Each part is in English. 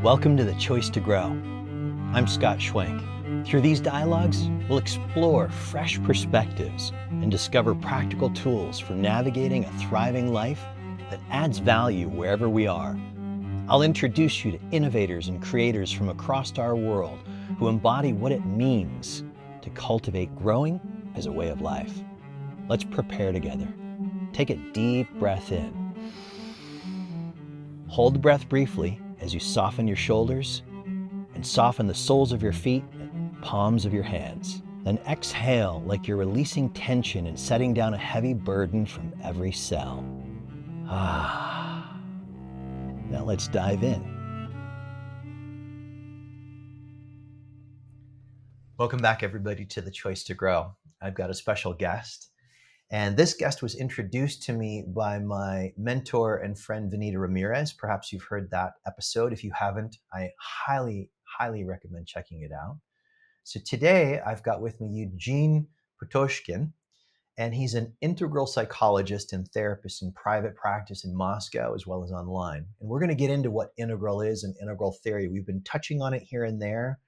Welcome to The Choice to Grow. I'm Scott Schwenk. Through these dialogues, we'll explore fresh perspectives and discover practical tools for navigating a thriving life that adds value wherever we are. I'll introduce you to innovators and creators from across our world who embody what it means to cultivate growing as a way of life. Let's prepare together. Take a deep breath in. Hold the breath briefly as you soften your shoulders and soften the soles of your feet and palms of your hands. Then exhale like you're releasing tension and setting down a heavy burden from every cell. Now let's dive in. Welcome back, everybody, to The Choice to Grow. I've got a special guest. And this guest was introduced to me by my mentor and friend, Vanita Ramirez. Perhaps you've heard that episode. If you haven't, I highly recommend checking it out. So today I've got with me Eugene Pustoshkin, and he's an integral psychologist and therapist in private practice in Moscow as well as online. And we're going to get into what integral is and integral theory. We've been touching on it here and there.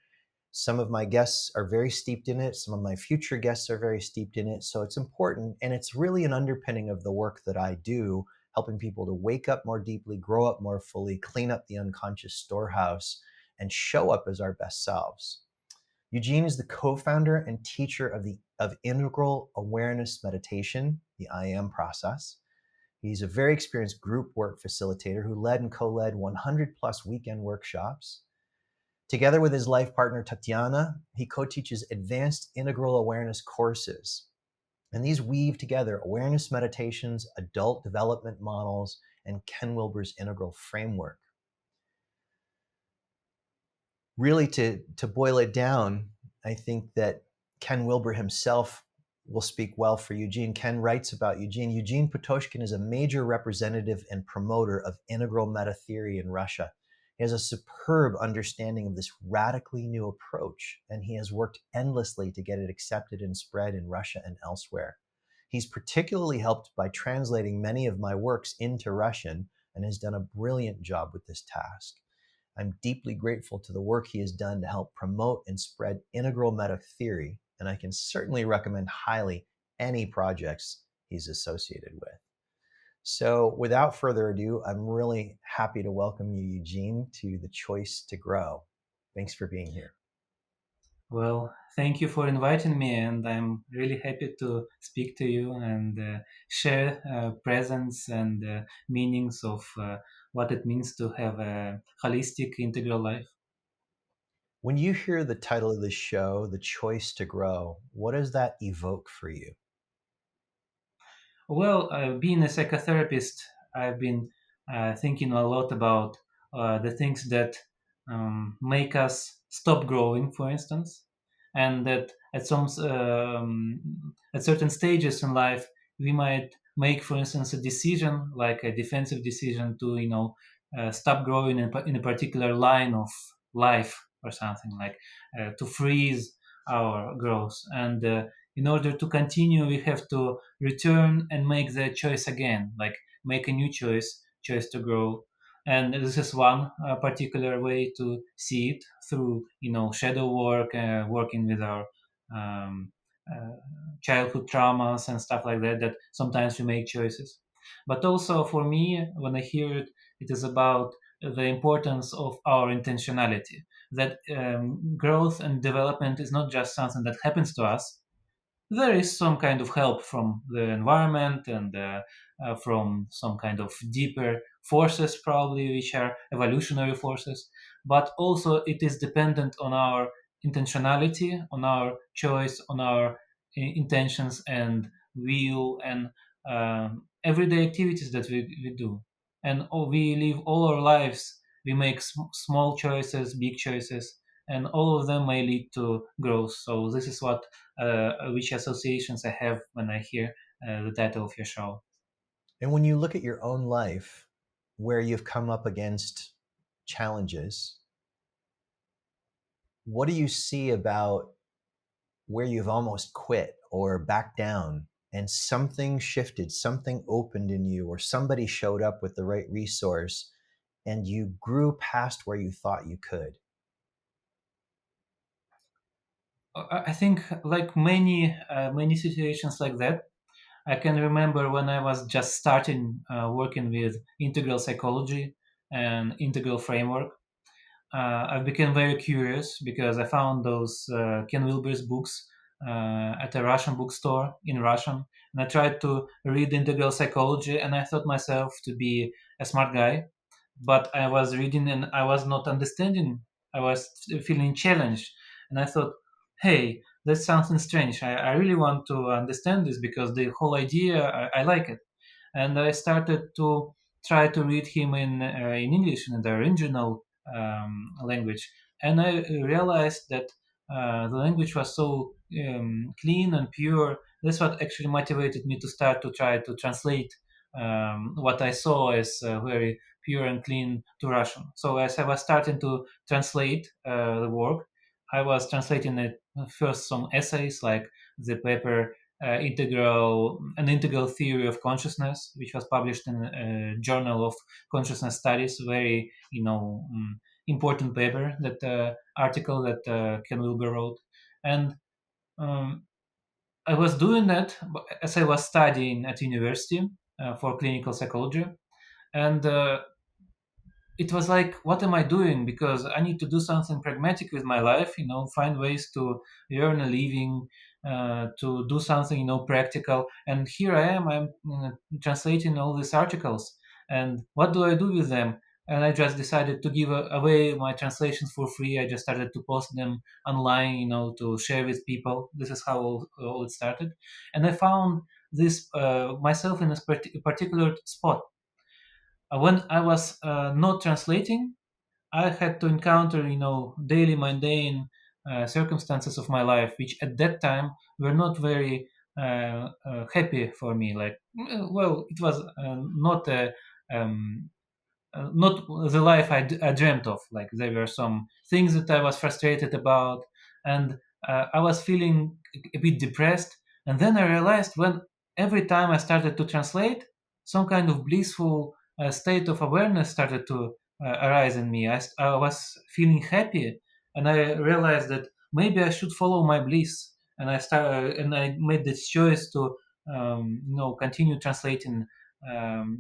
Some of my guests are very steeped in it. Some of my future guests are very steeped in it. So it's important. And it's really an underpinning of the work that I do, helping people to wake up more deeply, grow up more fully, clean up the unconscious storehouse, and show up as our best selves. Eugene is the co-founder and teacher of Integral Awareness Meditation, the IAM process. He's a very experienced group work facilitator who led and co-led 100 plus weekend workshops. Together with his life partner, Tatiana, he co-teaches advanced integral awareness courses. And these weave together awareness meditations, adult development models, and Ken Wilber's integral framework. Really, to boil it down, I think that Ken Wilber himself will speak well for Eugene. Ken writes about Eugene. Eugene Pustoshkin is a major representative and promoter of integral meta theory in Russia. He has a superb understanding of this radically new approach, and he has worked endlessly to get it accepted and spread in Russia and elsewhere. He's particularly helped by translating many of my works into Russian and has done a brilliant job with this task. I'm deeply grateful to the work he has done to help promote and spread integral meta theory, and I can certainly recommend highly any projects he's associated with. So without further ado, I'm really happy to welcome you, Eugene, to The Choice to Grow. Thanks for being here. Well, thank you for inviting me, and I'm really happy to speak to you and share presence and meanings of what it means to have a holistic, integral life. When you hear the title of the show, The Choice to Grow, what does that evoke for you? Well, being a psychotherapist, I've been thinking a lot about the things that make us stop growing, for instance, and that at certain stages in life we might make, for instance, a decision like a defensive decision to stop growing in a particular line of life or something like to freeze our growth and. In order to continue, we have to return and make the choice again, like make a new choice to grow. And this is one particular way to see it through, shadow work, working with our um, uh, childhood traumas and stuff like that. That sometimes we make choices, but also for me, when I hear it, it is about the importance of our intentionality. That growth and development is not just something that happens to us. There is some kind of help from the environment and from some kind of deeper forces, probably, which are evolutionary forces. But also, it is dependent on our intentionality, on our choice, on our intentions and will and everyday activities that we do. And we live all our lives, we make small choices, big choices, and all of them may lead to growth. So this is what which associations I have when I hear the title of your show. And when you look at your own life, where you've come up against challenges, what do you see about where you've almost quit or backed down and something shifted, something opened in you, or somebody showed up with the right resource and you grew past where you thought you could? I think like many situations like that. I can remember when I was just starting working with integral psychology and integral framework. I became very curious because I found those Ken Wilber's books at a Russian bookstore in Russian, and I tried to read integral psychology, and I thought myself to be a smart guy, but I was reading and I was not understanding. I was feeling challenged, and I thought, "Hey, that's something strange. I really want to understand this because the whole idea I like it." And I started to try to read him in English in the original language, and I realized that the language was so clean and pure. That's what actually motivated me to start to try to translate what I saw as very pure and clean to Russian. So as I was starting to translate the work, I was translating it first some essays like the paper an integral theory of consciousness, which was published in a journal of consciousness studies, very important paper, that article that Ken Wilber wrote. And um, I was doing that as I was studying at university for clinical psychology, and it was like, what am I doing? Because I need to do something pragmatic with my life, find ways to earn a living, to do something, practical. And here I am, I'm translating all these articles. And what do I do with them? And I just decided to give away my translations for free. I just started to post them online, to share with people. This is how all it started. And I found this myself in a particular spot. When I was not translating, I had to encounter, daily mundane circumstances of my life, which at that time were not very happy for me. Like, well, it was um, not the life I dreamt of. Like, there were some things that I was frustrated about, and I was feeling a bit depressed. And then I realized, when every time I started to translate, some kind of blissful state of awareness started to arise in me. I was feeling happy, and I realized that maybe I should follow my bliss. And I made this choice to continue translating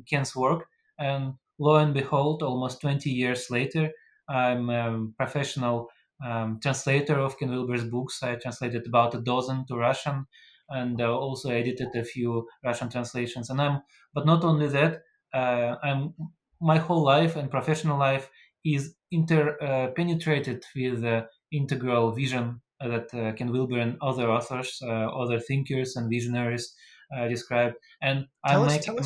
Ken's work. And lo and behold, almost 20 years later, I'm a professional translator of Ken Wilber's books. I translated about a dozen to Russian, and also edited a few Russian translations. But not only that, I'm my whole life and professional life is penetrated with the integral vision that Ken Wilber and other authors, other thinkers and visionaries described. And I'm actually.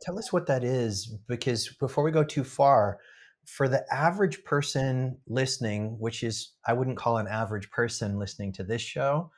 Tell us what that is, because before we go too far, for the average person listening, which is, I wouldn't call an average person listening to this show,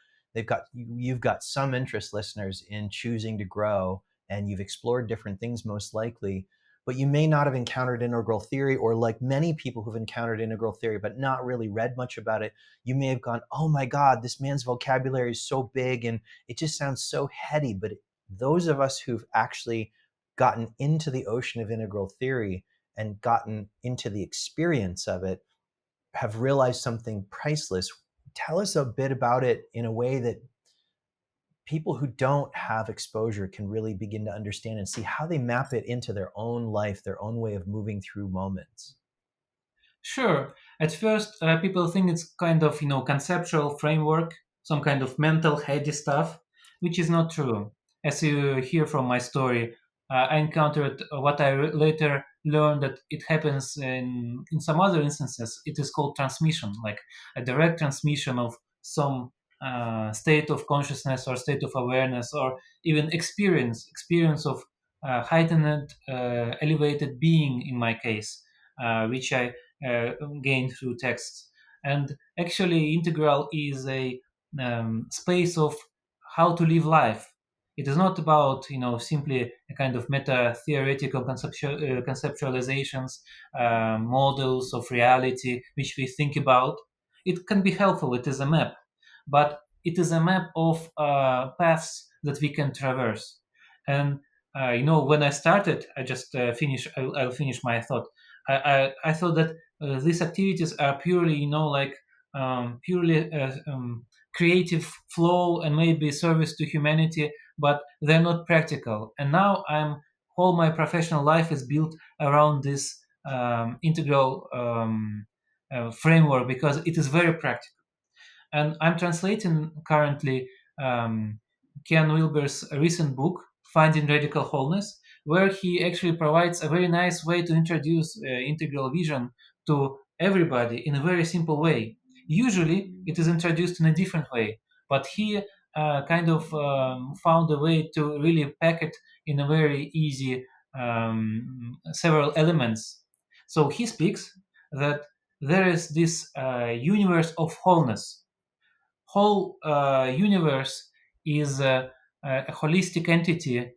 you've got some interest listeners in choosing to grow, and you've explored different things most likely, but you may not have encountered integral theory, or like many people who've encountered integral theory but not really read much about it, you may have gone, oh my God, this man's vocabulary is so big and it just sounds so heady. But those of us who've actually gotten into the ocean of integral theory and gotten into the experience of it have realized something priceless. Tell us a bit about it in a way that people who don't have exposure can really begin to understand and see how they map it into their own life, their own way of moving through moments. Sure. At first, people think it's kind of, conceptual framework, some kind of mental heady stuff, which is not true. As you hear from my story, I encountered what later learned that it happens in some other instances. It is called transmission, like a direct transmission of some state of consciousness or state of awareness, or even experience of heightened, elevated being in my case, which I uh, gained through texts. And actually, integral is a space of how to live life. It is not about simply a kind of meta theoretical conceptualizations, models of reality which we think about. It can be helpful. It is a map, but it is a map of paths that we can traverse. And when I started, I'll finish my thought. I thought that these activities are purely, like purely creative flow and maybe service to humanity, but they're not practical. And now all my professional life is built around this integral framework because it is very practical. And I'm translating currently Ken Wilber's recent book, Finding Radical Wholeness, where he actually provides a very nice way to introduce integral vision to everybody in a very simple way. Usually, it is introduced in a different way, but he kind of found a way to really pack it in a very easy several elements. So he speaks that there is this universe of wholeness. Whole universe is a holistic entity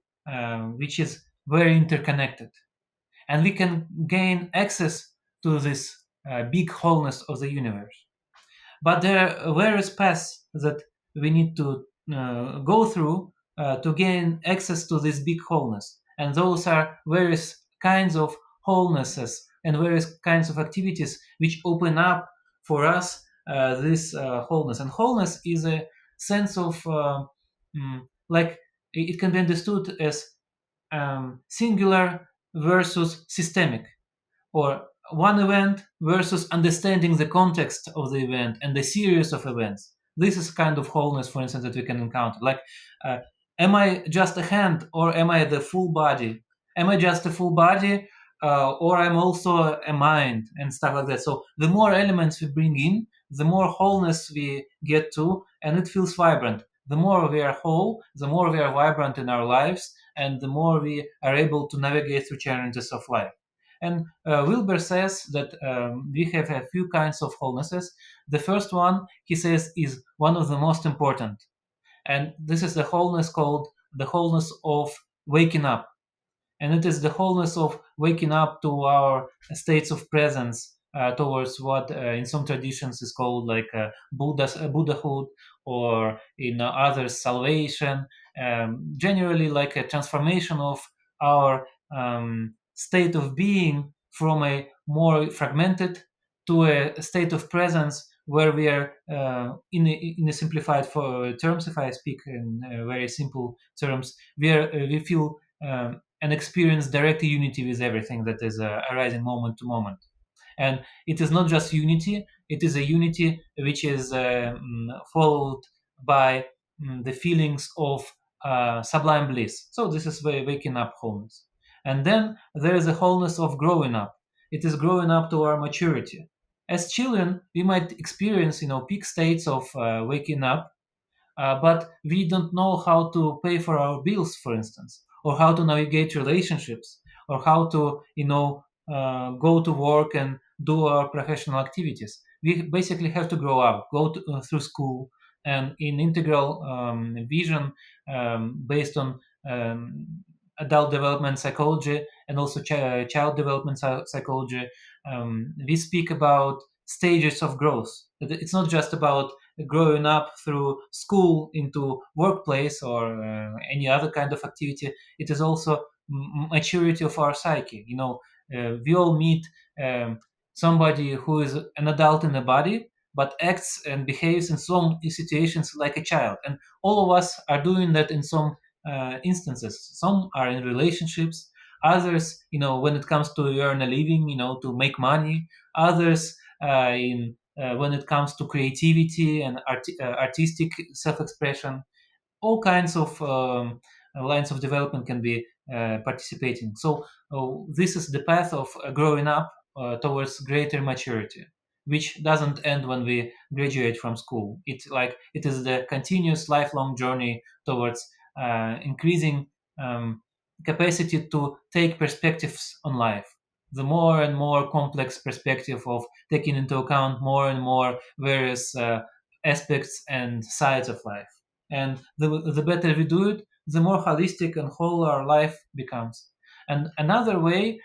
which is very interconnected, and we can gain access to this big wholeness of the universe. But there are various paths that we need to go through to gain access to this big wholeness. And those are various kinds of wholenesses and various kinds of activities which open up for us this wholeness. And wholeness is a sense of, like, it can be understood as singular versus systemic, or one event versus understanding the context of the event and the series of events. This is kind of wholeness, for instance, that we can encounter. Like, uh, am I just a hand or am I the full body? Am I just a full body or I'm also a mind and stuff like that? So the more elements we bring in, the more wholeness we get to, and it feels vibrant. The more we are whole, the more we are vibrant in our lives, and the more we are able to navigate through challenges of life. And Wilber says that we have a few kinds of wholenesses. The first one, he says, is one of the most important. And this is the wholeness called the wholeness of waking up. And it is the wholeness of waking up to our states of presence towards what in some traditions is called like Buddhahood, or in others salvation. Generally, like a transformation of our state of being from a more fragmented to a state of presence where we are in a simplified terms. If I speak in very simple terms, we feel and experience direct unity with everything that is arising moment to moment. And it is not just unity, it is a unity which is followed by the feelings of sublime bliss. So this is waking up wholeness. And then there is a wholeness of growing up. It is growing up to our maturity. As children, we might experience, peak states of waking up, but we don't know how to pay for our bills, for instance, or how to navigate relationships, or how to, go to work and do our professional activities. We basically have to grow up, go through school, and in integral vision based on adult development psychology and also child development psychology, we speak about stages of growth. It's not just about growing up through school into workplace or any other kind of activity. It is also maturity of our psyche. We all meet somebody who is an adult in the body but acts and behaves in some situations like a child, and all of us are doing that in some instances. Some are in relationships, others, when it comes to earn a living, to make money, others in when it comes to creativity and artistic self-expression. All kinds of lines of development can be participating. So this is the path of growing up towards greater maturity, which doesn't end when we graduate from school. It is the continuous lifelong journey towards increasing capacity to take perspectives on life, the more and more complex perspective of taking into account more and more various aspects and sides of life. And the better we do it, the more holistic and whole our life becomes. And another way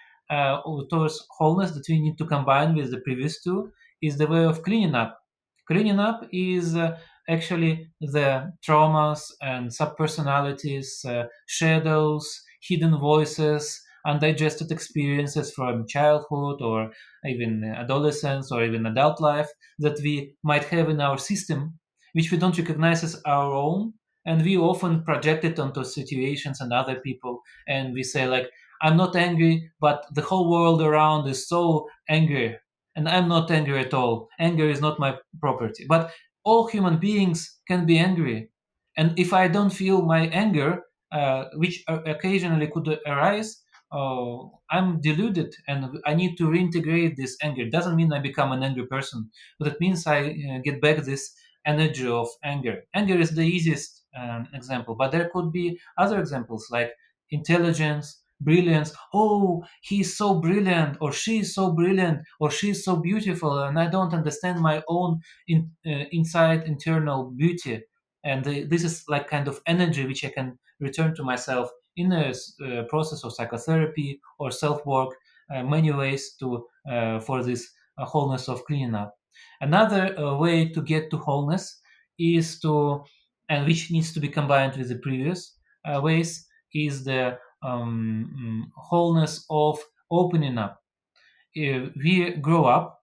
towards wholeness that we need to combine with the previous two is the way of cleaning up. Cleaning up is actually the traumas and subpersonalities, shadows, hidden voices, undigested experiences from childhood or even adolescence or even adult life that we might have in our system, which we don't recognize as our own. And we often project it onto situations and other people. And we say, like, I'm not angry, but the whole world around is so angry. And I'm not angry at all. Anger is not my property. But all human beings can be angry. And if I don't feel my anger, which occasionally could arise, I'm deluded and I need to reintegrate this anger. It doesn't mean I become an angry person, but it means I get back this energy of anger. Anger is the easiest example, but there could be other examples like intelligence, brilliance. Oh, he's so brilliant, or she's so brilliant, or she's so beautiful, and I don't understand my own inside internal beauty. And this is like kind of energy which I can return to myself in a process of psychotherapy or self work. Many ways to for this wholeness of cleaning up. Another way to get to wholeness is to, and which needs to be combined with the previous ways, is the wholeness of opening up. We grow up,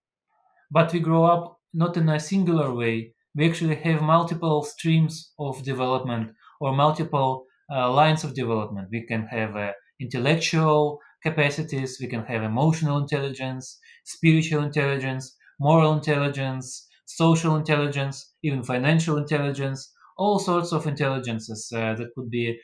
but we grow up not in a singular way. We actually have multiple streams of development or multiple lines of development. We can have intellectual capacities, we can have emotional intelligence, spiritual intelligence, moral intelligence, social intelligence, even financial intelligence, all sorts of intelligences that could be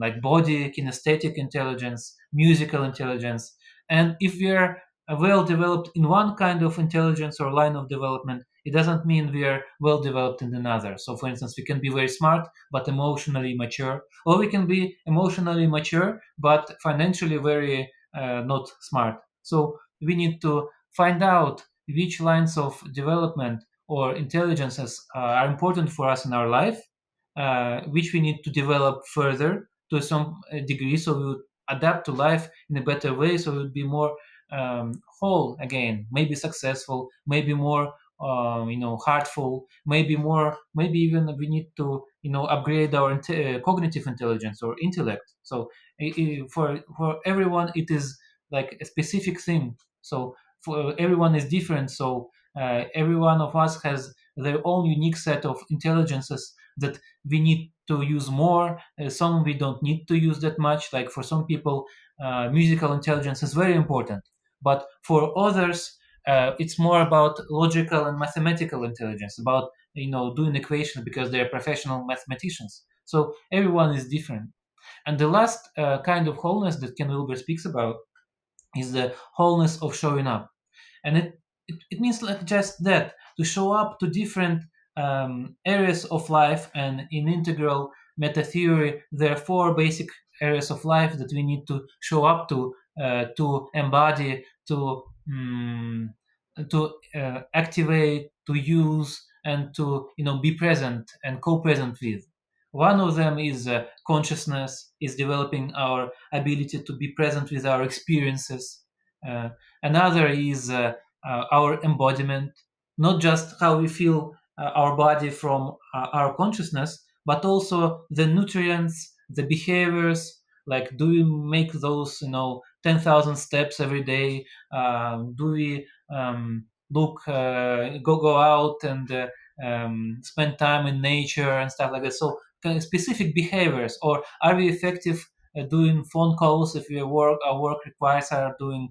like body, kinesthetic intelligence, musical intelligence. And if we are well developed in one kind of intelligence or line of development, it doesn't mean we are well developed in another. So, for instance, we can be very smart but emotionally mature, or we can be emotionally mature but financially very not smart. So, we need to find out which lines of development or intelligences are important for us in our life, which we need to develop further to some degree, so we would adapt to life in a better way, so we would be more whole again, maybe successful, maybe more heartful, maybe more, maybe even we need to upgrade our cognitive intelligence or intellect. So for everyone it is like a specific thing. So for everyone is different. So every one of us has their own unique set of intelligences that we need to use more. Some we don't need to use that much. Like for some people, musical intelligence is very important, but for others, it's more about logical and mathematical intelligence, about doing equations because they're professional mathematicians. So everyone is different. And the last kind of wholeness that Ken Wilber speaks about is the wholeness of showing up. And it means like just that, to show up to different areas of life. And in integral meta theory there are four basic areas of life that we need to show up to embody, to activate, to use, and to be present and co-present with. One of them is consciousness, is developing our ability to be present with our experiences. Another is our embodiment, not just how we feel our body from our consciousness, but also the nutrients, the behaviors. Like, do we make those 10,000 steps every day? Do we go out and spend time in nature and stuff like that? So kind of specific behaviors, or are we effective doing phone calls if our work requires our doing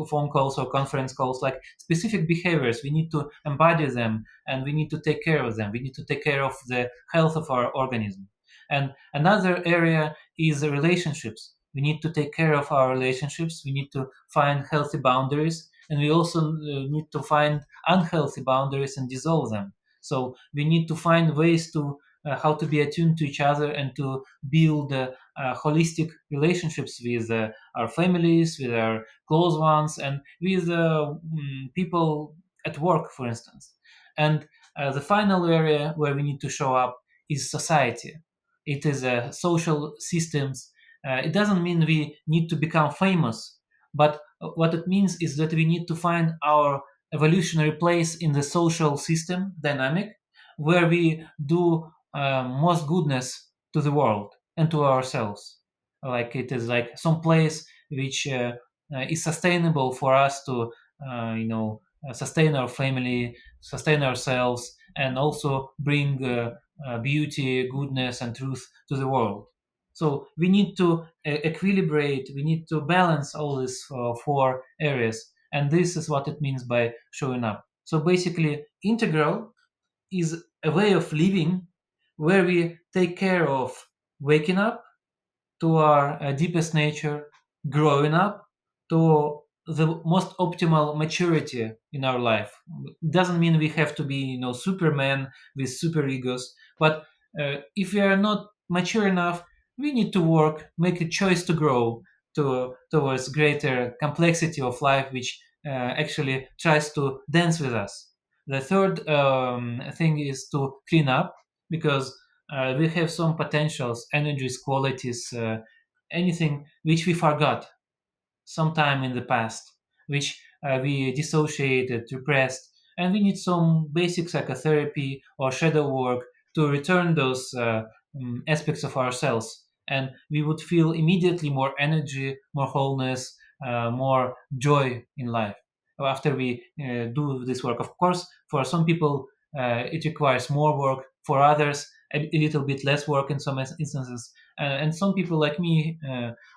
phone calls or conference calls? Like specific behaviors, we need to embody them and we need to take care of them. We need to take care of the health of our organism. And another area is the relationships. We need to take care of our relationships. We need to find healthy boundaries, and we also need to find unhealthy boundaries and dissolve them. So we need to find ways to how to be attuned to each other and to build holistic relationships with our families, with our close ones, and with people at work, for instance. And the final area where we need to show up is society. It is social systems. It doesn't mean we need to become famous, but what it means is that we need to find our evolutionary place in the social system dynamic, where we do most goodness to the world and to ourselves. Like it is like some place which is sustainable for us to sustain our family, sustain ourselves, and also bring beauty, goodness, and truth to the world. So we need to equilibrate, we need to balance all these four areas, and this is what it means by showing up. So basically, integral is a way of living where we take care of waking up to our deepest nature, growing up to the most optimal maturity in our life. It doesn't mean we have to be, Superman with super egos, but if we are not mature enough, we need to work, make a choice to grow towards greater complexity of life, which actually tries to dance with us. The third thing is to clean up, because we have some potentials, energies, qualities, anything which we forgot sometime in the past, which we dissociated, repressed, and we need some basic psychotherapy or shadow work to return those aspects of ourselves. And we would feel immediately more energy, more wholeness, more joy in life after we do this work. Of course, for some people, it requires more work. For others, a little bit less work in some instances. And some people like me,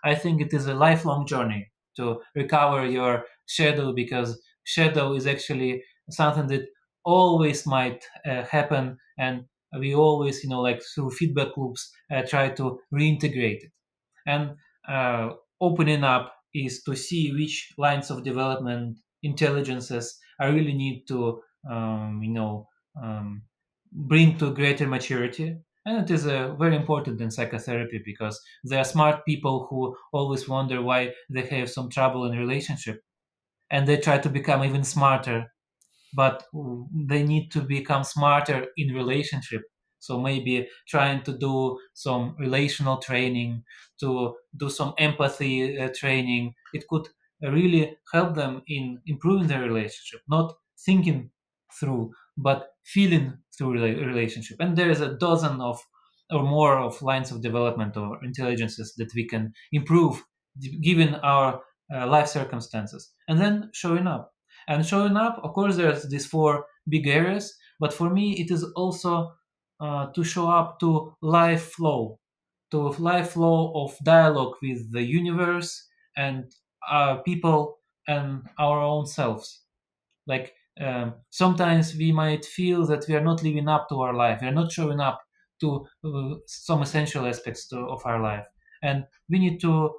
I think it is a lifelong journey to recover your shadow, because shadow is actually something that always might happen, and we always, like through feedback loops, try to reintegrate it. And opening up is to see which lines of development, intelligences I really need to um, bring to greater maturity. And it is very important in psychotherapy, because there are smart people who always wonder why they have some trouble in relationship, and they try to become even smarter, but they need to become smarter in relationship. So maybe trying to do some relational training, to do some empathy training, it could really help them in improving their relationship, not thinking through, but feeling through relationship. And there is a dozen of or more of lines of development or intelligences that we can improve given our life circumstances. And then showing up, and showing up, of course, there's these four big areas, but for me, it is also to show up to life flow of dialogue with the universe and people and our own selves. Like sometimes we might feel that we are not living up to our life, we are not showing up to some essential aspects of our life, and we need to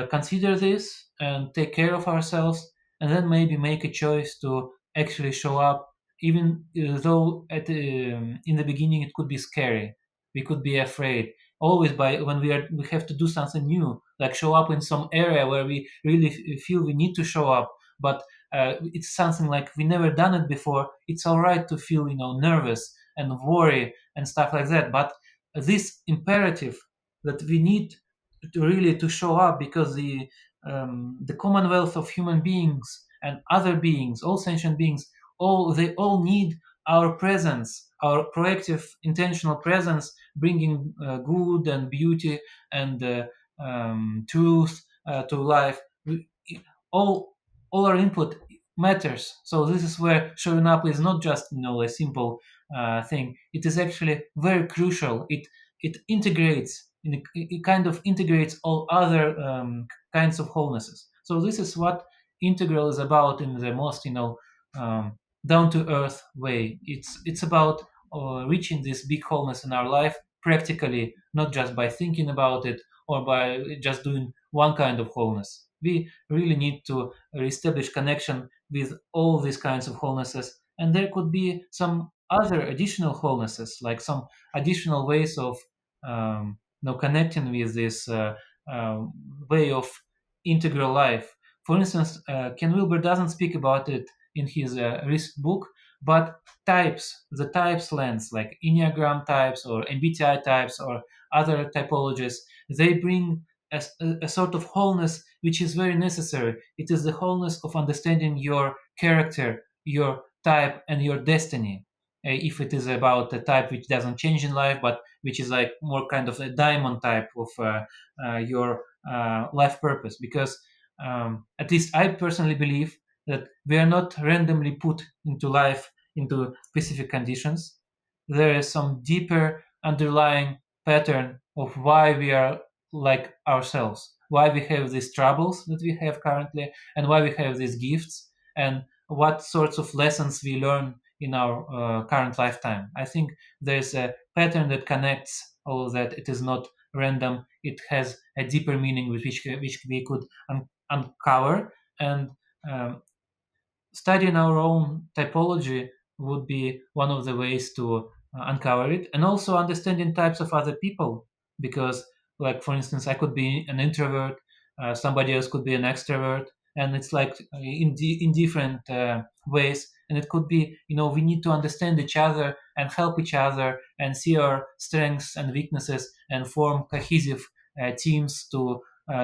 consider this and take care of ourselves, and then maybe make a choice to actually show up, even though in the beginning it could be scary, we could be afraid. Always by when we have to do something new, like show up in some area where we really feel we need to show up, but it's something like we never done it before. It's all right to feel, nervous and worry and stuff like that. But this imperative that we need to really to show up, because the commonwealth of human beings and other beings, all sentient beings, they all need our presence, our proactive, intentional presence, bringing good and beauty and truth to life. All all our input matters. So this is where showing up is not just a simple thing. It is actually very crucial. It integrates. It kind of integrates all other kinds of wholenesses. So this is what integral is about in the most um, down to earth way. It's about reaching this big wholeness in our life practically, not just by thinking about it or by just doing one kind of wholeness. We really need to reestablish connection with all these kinds of wholenesses, and there could be some other additional wholenesses, like some additional ways of connecting with this uh, way of integral life. For instance, Ken Wilber doesn't speak about it in his recent book, but the types lens, like Enneagram types or MBTI types or other typologies, they bring a sort of wholeness which is very necessary. It is the wholeness of understanding your character, your type, and your destiny. If it is about a type which doesn't change in life, but which is like more kind of a diamond type of your life purpose, because at least I personally believe that we are not randomly put into life into specific conditions. There is some deeper underlying pattern of why we are like ourselves, why we have these troubles that we have currently, and why we have these gifts, and what sorts of lessons we learn in our current lifetime. I think there's a pattern that connects all of that. It is not random. It has a deeper meaning which we could uncover, and um, studying our own typology would be one of the ways to uncover it, and also understanding types of other people, because like for instance I could be an introvert, somebody else could be an extrovert, and it's like in different ways, and it could be, we need to understand each other and help each other and see our strengths and weaknesses and form cohesive teams to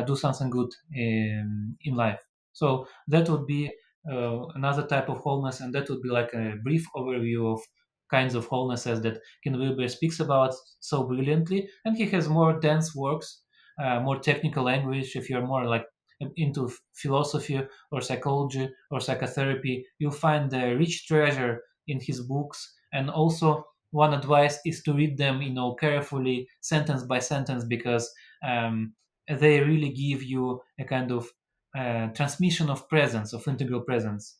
do something good in life. So that would be another type of wholeness, and that would be like a brief overview of kinds of wholenesses that Ken Wilber speaks about so brilliantly. And he has more dense works, more technical language. If you're more like into philosophy or psychology or psychotherapy, you'll find a rich treasure in his books. And also, one advice is to read them, carefully, sentence by sentence, because um, they really give you a kind of transmission of presence, of integral presence,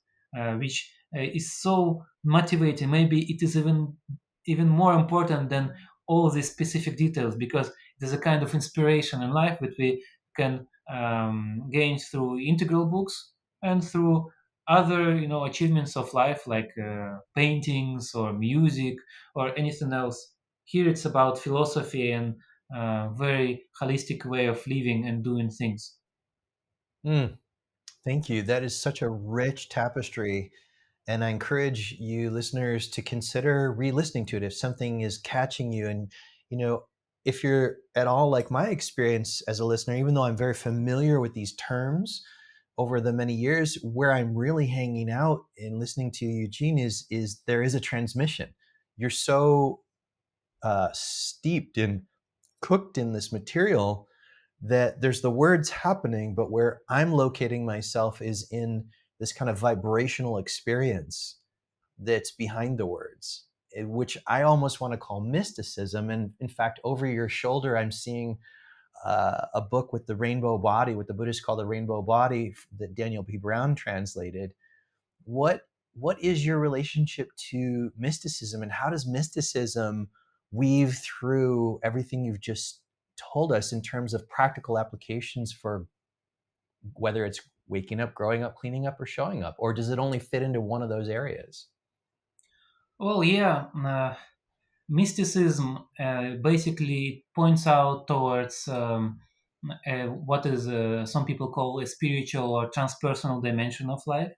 which is so motivating. Maybe it is even more important than all these specific details, because it is a kind of inspiration in life that we can gain through integral books and through other achievements of life, like paintings or music or anything else. Here it's about philosophy and very holistic way of living and doing things. Mm, thank you. That is such a rich tapestry. And I encourage you listeners to consider re-listening to it if something is catching you. And, you know, if you're at all like my experience as a listener, even though I'm very familiar with these terms over the many years, where I'm really hanging out and listening to Eugene is there is a transmission. You're so steeped and cooked in this material that there's the words happening, but where I'm locating myself is in this kind of vibrational experience that's behind the words, which I almost want to call mysticism. And in fact, over your shoulder, I'm seeing a book with the rainbow body, what the Buddhists call the rainbow body, that Daniel P. Brown translated. What what is your relationship to mysticism, and how does mysticism weave through everything you've just told us in terms of practical applications for whether it's waking up, growing up, cleaning up, or showing up? Or does it only fit into one of those areas? Well, yeah, mysticism basically points out towards what is some people call a spiritual or transpersonal dimension of life,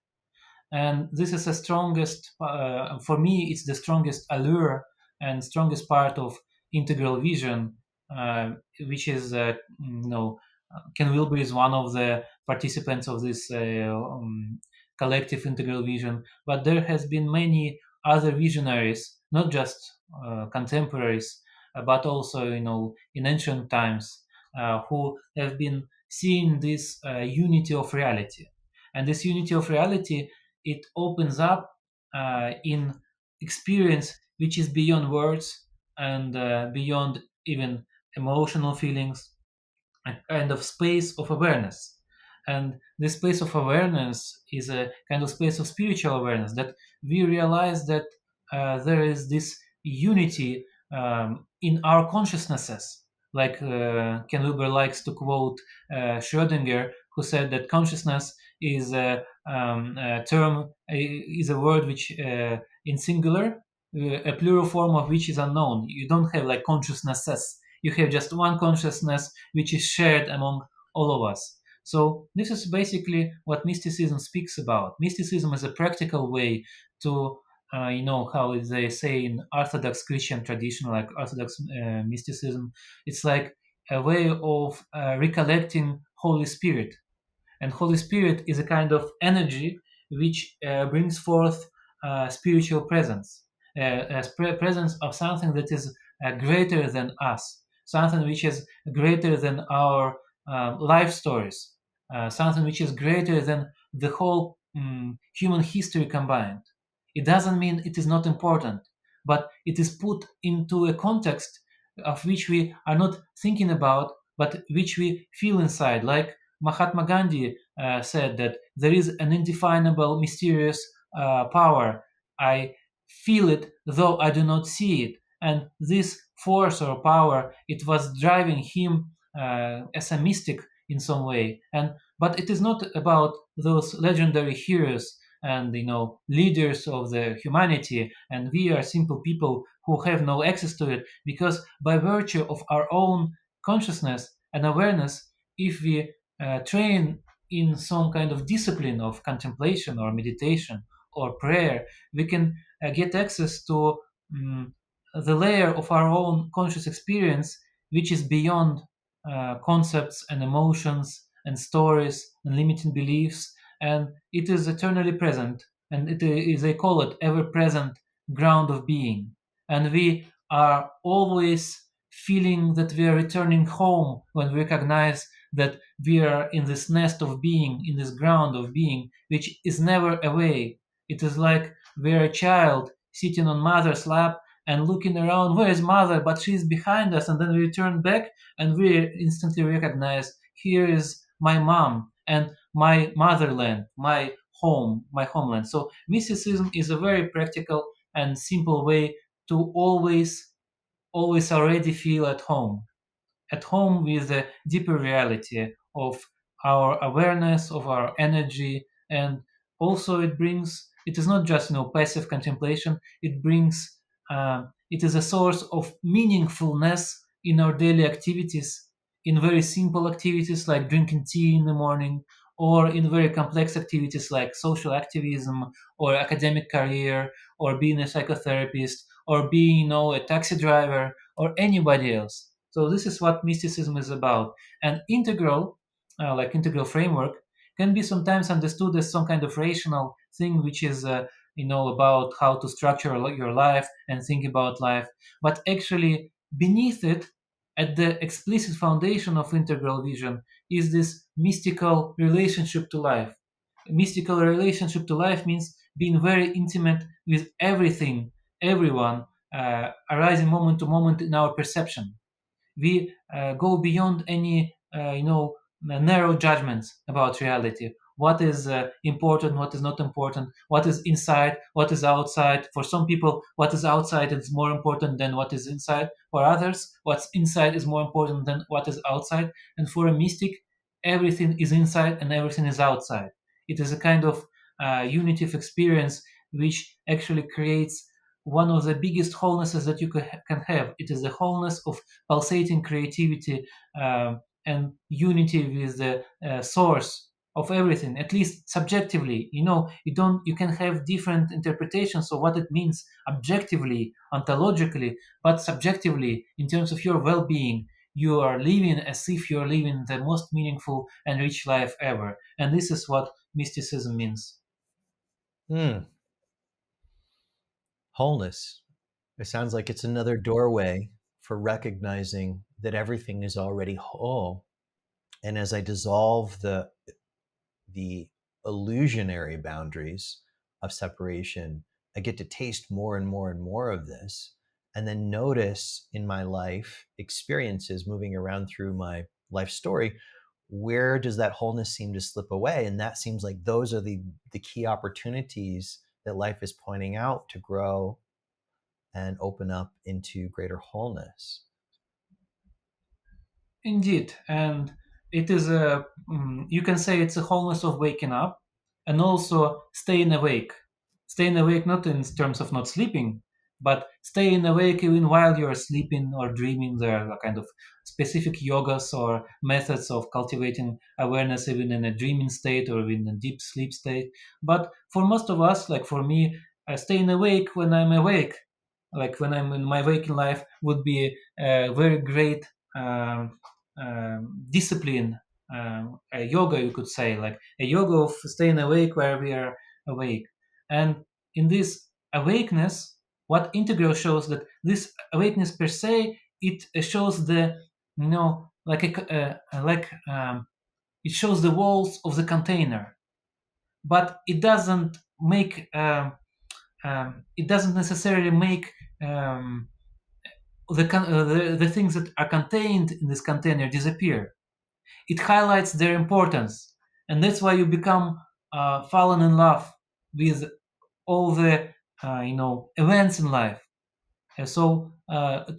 and this is the strongest. For me, it's the strongest allure and strongest part of integral vision, uh, which is Ken Wilber is one of the participants of this collective integral vision, but there has been many other visionaries, not just contemporaries, but also in ancient times, who have been seeing this unity of reality, and this unity of reality, it opens up in experience which is beyond words and beyond even emotional feelings, a kind of space of awareness. And this space of awareness is a kind of space of spiritual awareness, that we realize that there is this unity in our consciousnesses. Like Ken Wilber likes to quote Schrödinger, who said that consciousness is a term, is a word which in singular, a plural form of which is unknown. You don't have like consciousnesses. You have just one consciousness which is shared among all of us. So this is basically what mysticism speaks about. Mysticism is a practical way to, how they say in Orthodox Christian tradition, like Orthodox mysticism, it's like a way of recollecting Holy Spirit. And Holy Spirit is a kind of energy which brings forth spiritual presence, presence of something that is greater than us, something which is greater than our life stories. something which is greater than the whole human history combined. It doesn't mean it is not important, but it is put into a context of which we are not thinking about, but which we feel inside. Like Mahatma Gandhi said that there is an indefinable, mysterious power. I feel it, though I do not see it. And this force or power, it was driving him as a mystic in some way. And but it is not about those legendary heroes and leaders of the humanity, and we are simple people who have no access to it, because by virtue of our own consciousness and awareness, if we train in some kind of discipline of contemplation or meditation or prayer, we can get access to um, the layer of our own conscious experience, which is beyond concepts and emotions and stories and limiting beliefs, and it is eternally present, and it is, they call it, ever present ground of being. And we are always feeling that we are returning home when we recognize that we are in this nest of being, in this ground of being, which is never away. It is like we're a child sitting on mother's lap and looking around, where is mother? But she's behind us, and then we turn back and we instantly recognize, here is my mom and my motherland, my home, my homeland. So mysticism is a very practical and simple way to always already feel at home with the deeper reality of our awareness, of our energy. And also it is not just passive contemplation. It is a source of meaningfulness in our daily activities, in very simple activities like drinking tea in the morning, or in very complex activities like social activism or academic career, or being a psychotherapist, or being a taxi driver, or anybody else. So this is what mysticism is about. And like integral framework, can be sometimes understood as some kind of rational thing, which is about how to structure your life and think about life. But actually, beneath it, at the explicit foundation of integral vision, is this mystical relationship to life. Mystical relationship to life means being very intimate with everything, everyone, arising moment to moment in our perception. We go beyond any narrow judgments about reality. What is important, what is not important, what is inside, what is outside. For some people, what is outside is more important than what is inside. For others, what's inside is more important than what is outside. And for a mystic, everything is inside and everything is outside. It is a kind of unity of experience, which actually creates one of the biggest wholenesses that you can have. It is the wholeness of pulsating creativity, and unity with the source of everything, at least subjectively. You can have different interpretations of what it means objectively, ontologically, but subjectively, in terms of your well-being, you are living as if you're living the most meaningful and rich life ever. And this is what mysticism means. Hmm. Wholeness. It sounds like it's another doorway for recognizing that everything is already whole. And as I dissolve the illusionary boundaries of separation, I get to taste more and more and more of this, and then notice in my life experiences moving around through my life story, where does that wholeness seem to slip away? And that seems like those are the key opportunities that life is pointing out to grow and open up into greater wholeness. Indeed, and it is you can say it's a wholeness of waking up and also staying awake. Staying awake not in terms of not sleeping, but staying awake even while you're sleeping or dreaming. There are kind of specific yogas or methods of cultivating awareness even in a dreaming state or in a deep sleep state. But for most of us, like for me, staying awake when I'm awake, like when I'm in my waking life, would be a very great um, discipline, a yoga, you could say, like a yoga of staying awake where we are awake. And in this awakeness, what integral shows that this awakeness per se, it shows the, like It shows the walls of the container, but it doesn't necessarily make um, the things that are contained in this container disappear. It highlights their importance, and that's why you become fallen in love with all the events in life.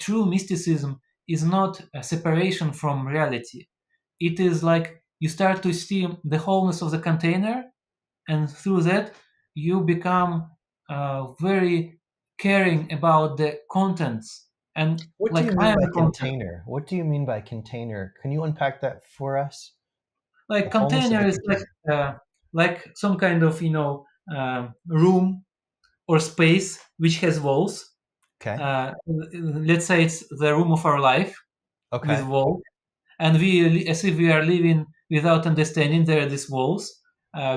True mysticism is not a separation from reality. It is like you start to see the wholeness of the container, and through that you become very caring about the contents. And What do like you I mean am by a content. container? What do you mean by container? Can you unpack that for us? Like The wholeness of container the is container. like some kind of room or space which has walls. Okay. uh, let's say it's the room of our life with Okay. walls, and as if we are living without understanding. There are these walls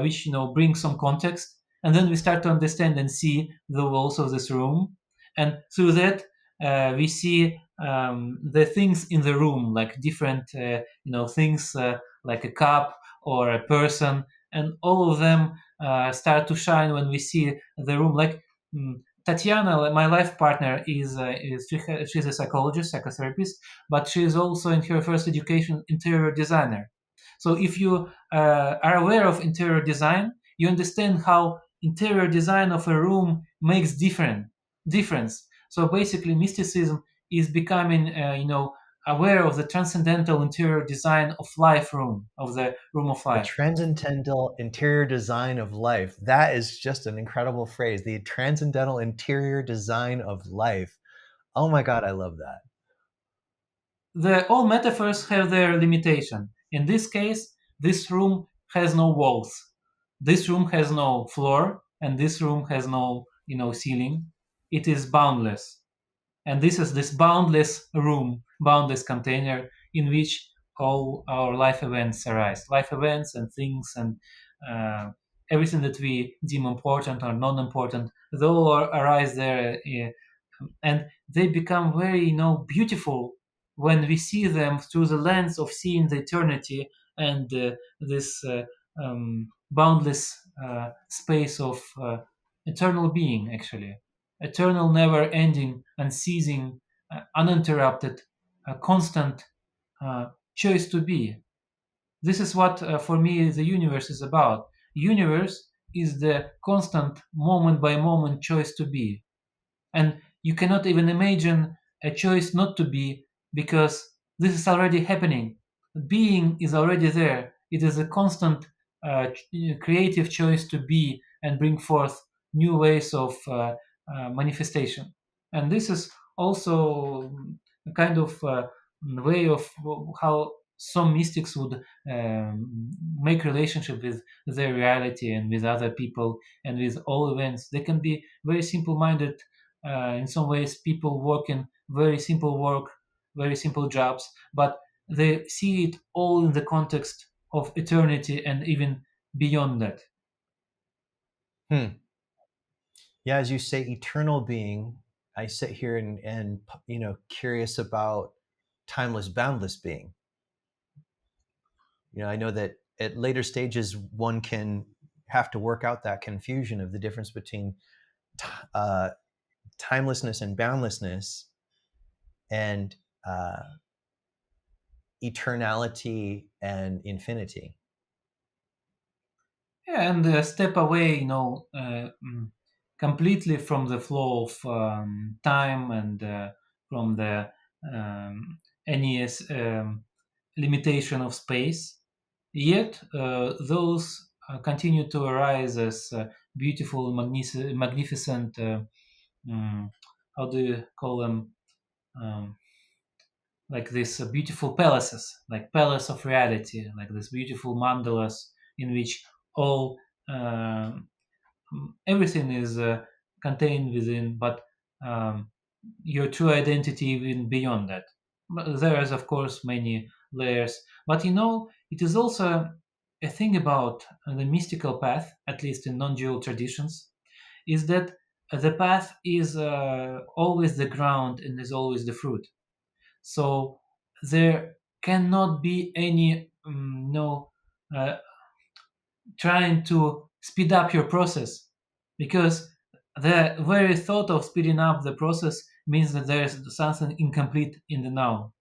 which bring some context, and then we start to understand and see the walls of this room, and through that we see the things in the room, like different things, like a cup or a person, and all of them start to shine when we see the room. Like Tatiana, like my life partner, she's a psychologist, psychotherapist, but she is also in her first education interior designer. So if you are aware of interior design, you understand how interior design of a room makes difference. So basically, mysticism is becoming, aware of the transcendental interior design of the room of The life. transcendental interior design of life. That is just an incredible phrase. The transcendental interior design of life. Oh my God, I love that. All metaphors have their limitation. In this case, this room has no walls. This room has no floor, and this room has no, ceiling. It is boundless, and this is this boundless room, boundless container in which all our life events arise. Life events and things and uh, everything that we deem important or non-important, they all arise there, and they become very, beautiful when we see them through the lens of seeing the eternity and this boundless space of eternal being, actually eternal, never ending, unceasing, uninterrupted, constant choice to be. This is what, for me, the universe is about. Universe is the constant, moment by moment choice to be. And you cannot even imagine a choice not to be, because this is already happening. Being is already there. It is a constant creative choice to be and bring forth new ways of manifestation. And this is also a kind of way of how some mystics would make relationship with their reality and with other people and with all events. They can be very simple-minded. In some ways, people work in very simple work, very simple jobs, but they see it all in the context of eternity and even beyond that. Hmm. Yeah, as you say, eternal being. I sit here and curious about timeless, boundless being. I know that at later stages one can have to work out that confusion of the difference between uh, timelessness and boundlessness and uh, eternality and infinity. Yeah, and step away, completely from the flow of time and from the um, any limitation of space. Yet those continue to arise as beautiful, magnificent. How do you call them? Um, like these beautiful palaces, like palace of reality, like these beautiful mandalas in which all everything is contained within, but um, your true identity even beyond that. But there is, of course, many layers. But it is also a thing about the mystical path, at least in non-dual traditions, is that the path is always the ground and is always the fruit. So there cannot be any no. uh, trying to speed up your process, because the very thought of speeding up the process means that there is something incomplete in the now.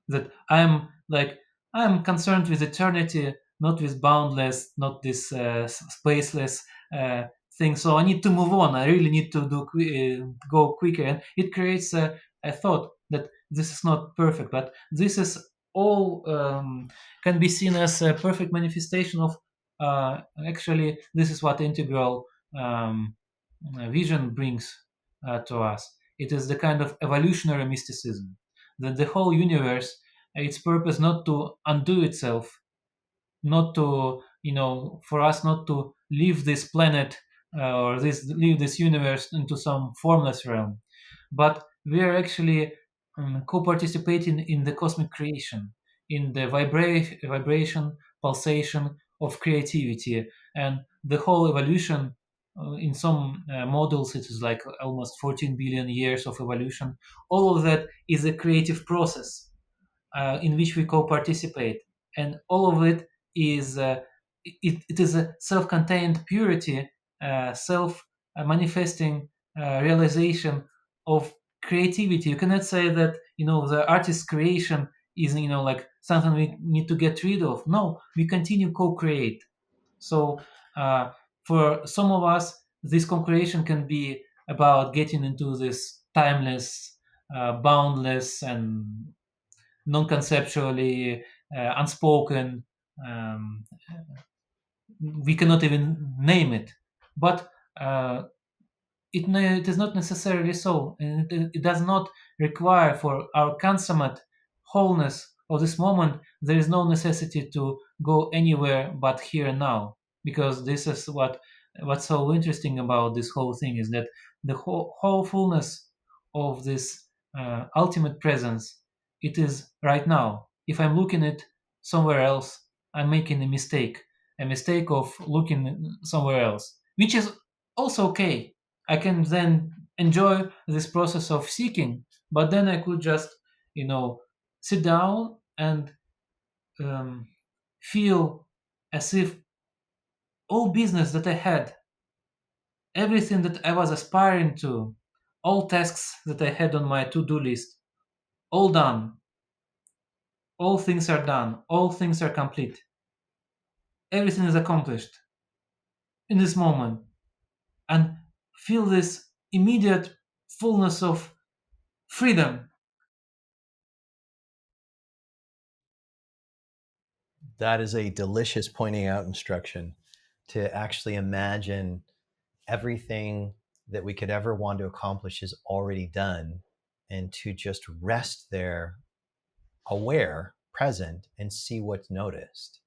That I'm concerned with eternity, not with boundless, not this spaceless uh, thing. So I need to move on. I really need to go quicker, and it creates a thought that this is not perfect, but this is all can be seen as a perfect manifestation of actually this is what integral um, vision brings to us. It is the kind of evolutionary mysticism that the whole universe, its purpose not to undo itself, not to, for us not to leave this planet or this leave this universe into some formless realm, but we are actually co-participating in the cosmic creation, in the vibration, pulsation of creativity, and the whole evolution. In some models, it is like almost 14 billion years of evolution. All of that is a creative process in which we co-participate, and all of it is it is a self-contained purity, self manifesting realization of creativity. You cannot say that the artist's creation is like something we need to get rid of. No, we continue co-create. So uh, for some of us, this co-creation can be about getting into this timeless, boundless, and non-conceptually unspoken. Um, we cannot even name it, but uh, it is not necessarily so, and it does not require for our consummate wholeness of this moment. There is no necessity to go anywhere but here and now, because this is what's so interesting about this whole thing, is that the whole fullness of this ultimate presence, it is right now. If I'm looking at somewhere else, I'm making a mistake of looking somewhere else, which is also okay. I can then enjoy this process of seeking, but then I could just, you know, sit down and um, feel as if all business that I had, everything that I was aspiring to, all tasks that I had on my to do list, all done, all things are done, all things are complete, everything is accomplished in this moment, and feel this immediate fullness of freedom. That is a delicious pointing out instruction, to actually imagine everything that we could ever want to accomplish is already done, and to just rest there, aware, present, and see what's noticed.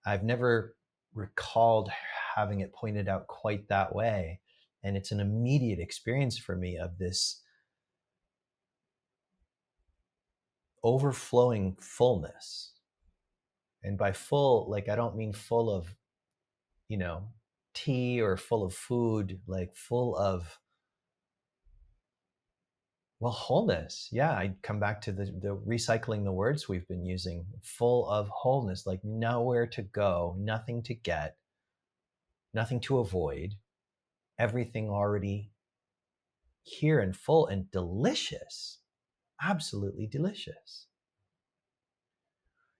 I've never recalled having it pointed out quite that way. And it's an immediate experience for me of this overflowing fullness. And by full, like, I don't mean full of, you know, tea or full of food, like full of, well, wholeness. Yeah, I come back to the recycling the words we've been using, full of wholeness, like nowhere to go, nothing to get, nothing to avoid, everything already here and full and delicious, absolutely delicious.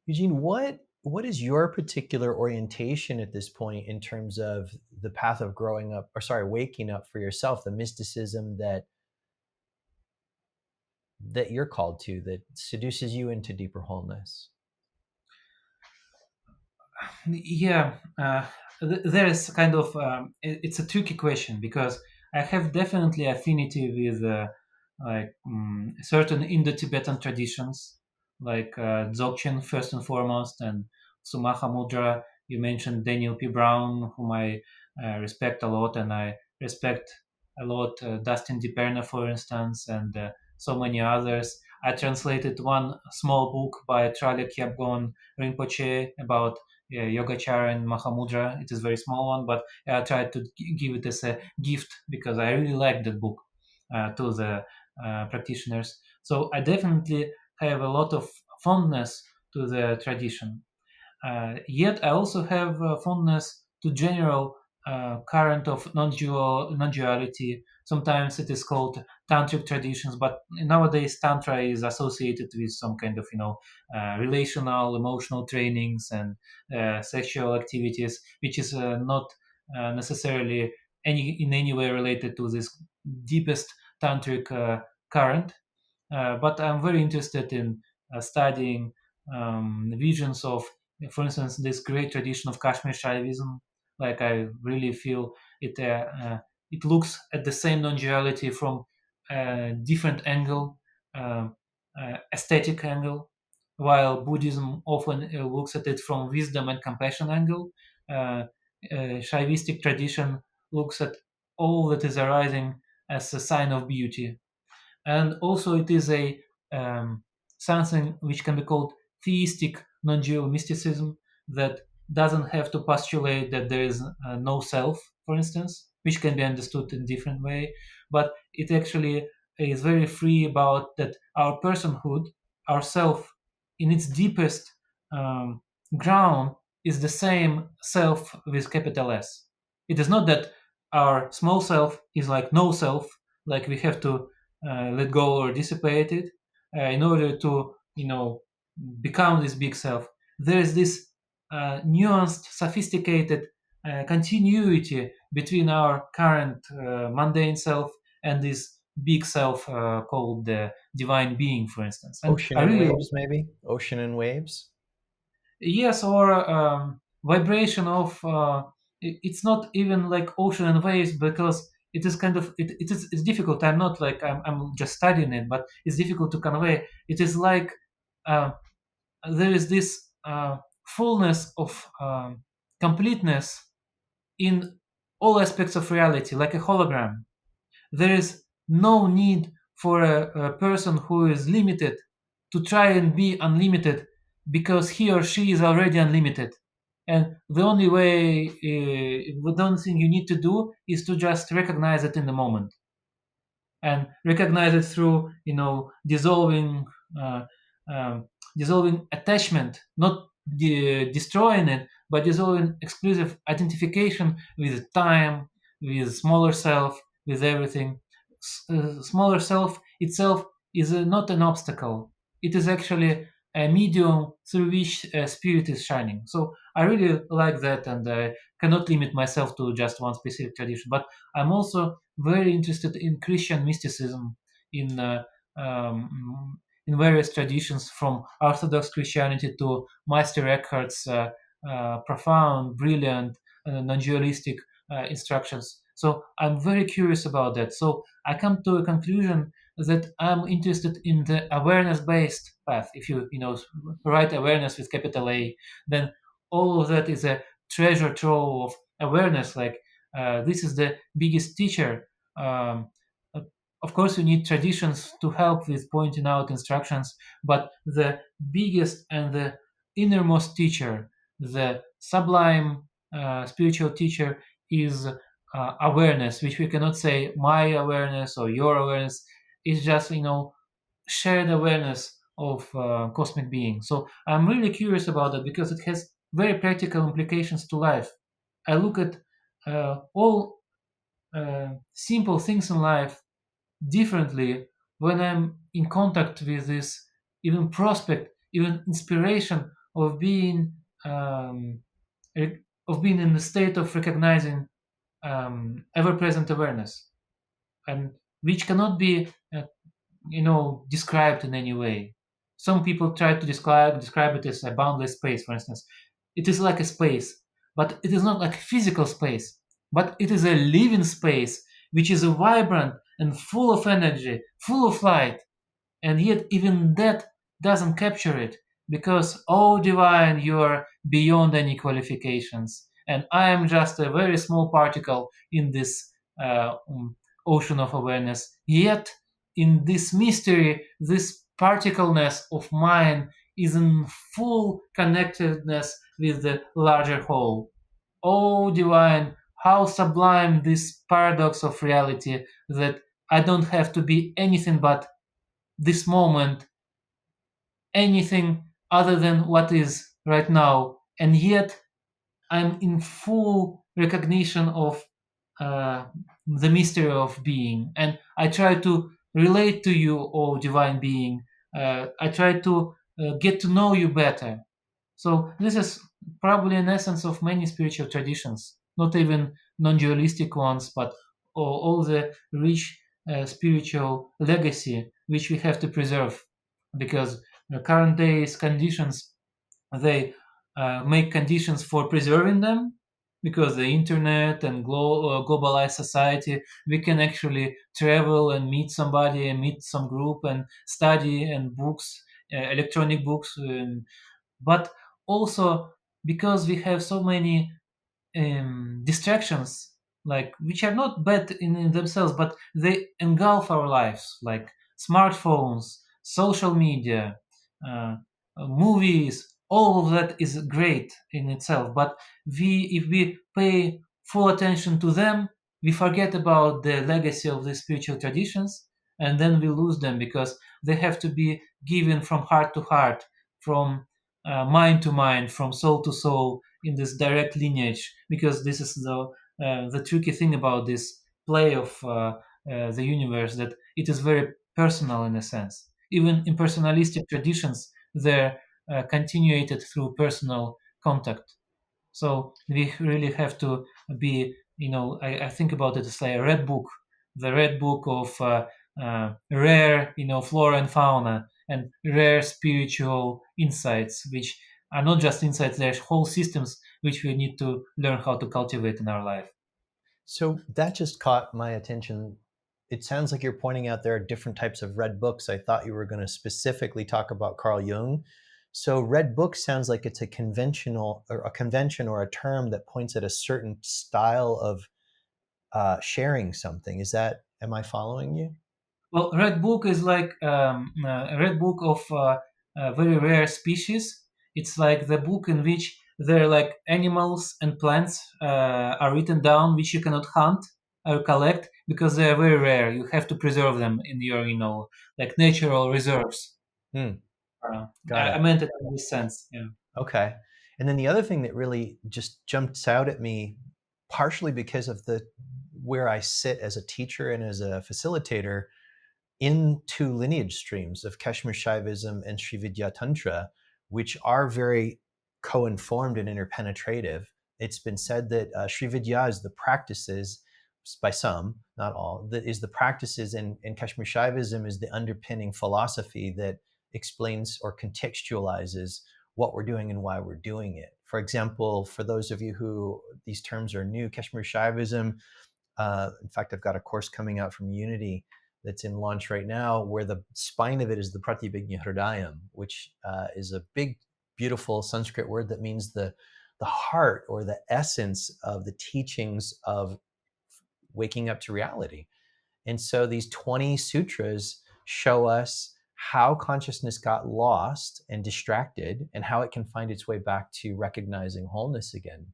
Eugene, what is your particular orientation at this point in terms of the path of growing up, or sorry, waking up for yourself, the mysticism that you're called to, that seduces you into deeper wholeness? Yeah, there is kind of it's a tricky question, because I have definitely affinity with certain Indo-Tibetan traditions, like Dzogchen first and foremost, and Sumaha Mudra. You mentioned Daniel P. Brown, whom I respect a lot, and I respect a lot Dustin DiPerna, for instance, and so many others. I translated one small book by Tralya Kyabgon Rinpoche about Yogacara and Mahamudra. It is a very small one, but I tried to give it as a gift, because I really like that book to the practitioners. So I definitely have a lot of fondness to the tradition. Yet I also have fondness to general current of non-duality. Sometimes it is called tantric traditions, but nowadays tantra is associated with some kind of relational, emotional trainings and sexual activities, which is not necessarily in any way related to this deepest tantric current. But I'm very interested in studying visions of, for instance, this great tradition of Kashmir Shaivism. Like I really feel it looks at the same non-duality from a different angle, uh, aesthetic angle, while Buddhism often looks at it from wisdom and compassion angle. Uh, Shaivistic tradition looks at all that is arising as a sign of beauty, and also it is a something which can be called theistic non-dual mysticism that doesn't have to postulate that there is no self, for instance, which can be understood in different way, but it actually is very free about that our personhood, our self, in its deepest um, ground, is the same self with capital S. It is not that our small self is like no self, like we have to let go or dissipate it in order to become this big self. There is this nuanced, sophisticated continuity between our current mundane self and this big self called the divine being, for instance. And Ocean I and really, waves, maybe? Ocean and waves? yes, or vibration of it's not even like ocean and waves, because it is kind of it's difficult. I'm not like I'm just studying it, but it's difficult to convey. It is like uh, there is this fullness of completeness in all aspects of reality, like a hologram. There is no need for a person who is limited to try and be unlimited, because he or she is already unlimited. And the only thing you need to do is to just recognize it in the moment, and recognize it through uh, um, dissolving attachment, not destroying it, but dissolving exclusive identification with time, with smaller self, with everything. Smaller self itself is not an obstacle. It is actually a medium through which spirit is shining. So I really like that, and I cannot limit myself to just one specific tradition. But I'm also very interested in Christian mysticism, in in various traditions, from Orthodox Christianity to Meister Eckhart's profound, brilliant, non-dualistic instructions. So I'm very curious about that. So I come to a conclusion that I'm interested in the awareness-based path. If you write awareness with capital A, then all of that is a treasure trove of awareness. Like this is the biggest teacher. Um, uh, of course, you need traditions to help with pointing out instructions, but the biggest and the innermost teacher, the sublime spiritual teacher, is awareness, which we cannot say my awareness or your awareness. It's just shared awareness of cosmic being. So I'm really curious about that because it has very practical implications to life. I look at all simple things in life differently when I'm in contact with this even prospect, even inspiration of being um, in the state of recognizing ever-present awareness, and which cannot be described in any way. Some people try to describe it as a boundless space, for instance. It is like a space, but it is not like physical space, but it is a living space which is vibrant and full of energy, full of light, and yet even that doesn't capture it, because oh divine, you are beyond any qualifications, and I am just a very small particle in this ocean of awareness. Yet in this mystery, this particleness of mine is in full connectedness with the larger whole. Oh divine, how sublime this paradox of reality, that I don't have to be anything but this moment, anything other than what is right now, and yet I'm in full recognition of uh, the mystery of being, and I try to relate to you, oh divine being. I try to get to know you better. So this is probably an essence of many spiritual traditions, not even non-dualistic ones, but all the rich spiritual legacy which we have to preserve, because the current days conditions, they make conditions for preserving them, because the internet and globalized society, we can actually travel and meet somebody and meet some group and study and books, electronic books, but also because we have so many distractions, like which are not bad in themselves, but they engulf our lives, like smartphones, social media, uh, movies. All of that is great in itself, but if we pay full attention to them, we forget about the legacy of the spiritual traditions, and then we lose them, because they have to be given from heart to heart, from mind to mind, from soul to soul, in this direct lineage, because this is the tricky thing about this play of the universe, that it is very personal in a sense. Even in personalistic traditions, they're continuated through personal contact. So we really have to be, I think about it as like a red book, the red book of rare, flora and fauna, and rare spiritual insights, which are not just insights, they're whole systems which we need to learn how to cultivate in our life. So that just caught my attention. It sounds like you're pointing out there are different types of red books. I thought you were going to specifically talk about Carl Jung. So red book sounds like it's a conventional or a convention or a term that points at a certain style of sharing something. Is that, am I following you? Well, red book is like a red book of very rare species. It's like the book in which there are like animals and plants are written down, which you cannot hunt or collect, because they are very rare. You have to preserve them in your, like natural reserves. Hmm, Uh, got I it. meant it in this sense. Yeah. Okay. And then the other thing that really just jumps out at me, partially because of the where I sit as a teacher and as a facilitator, in two lineage streams of Kashmir Shaivism and Srividya Tantra, which are very co-informed and interpenetrative. It's been said that Srividya is the practices, by some, not all, that is the practices, and Kashmir Shaivism is the underpinning philosophy that explains or contextualizes what we're doing and why we're doing it. For example, for those of you who these terms are new, Kashmir Shaivism, in fact, I've got a course coming out from Unity that's in launch right now, where the spine of it is the Pratibhignya Hridayam, which is a big, beautiful Sanskrit word that means the heart or the essence of the teachings of waking up to reality. And so these 20 sutras show us how consciousness got lost and distracted and how it can find its way back to recognizing wholeness again.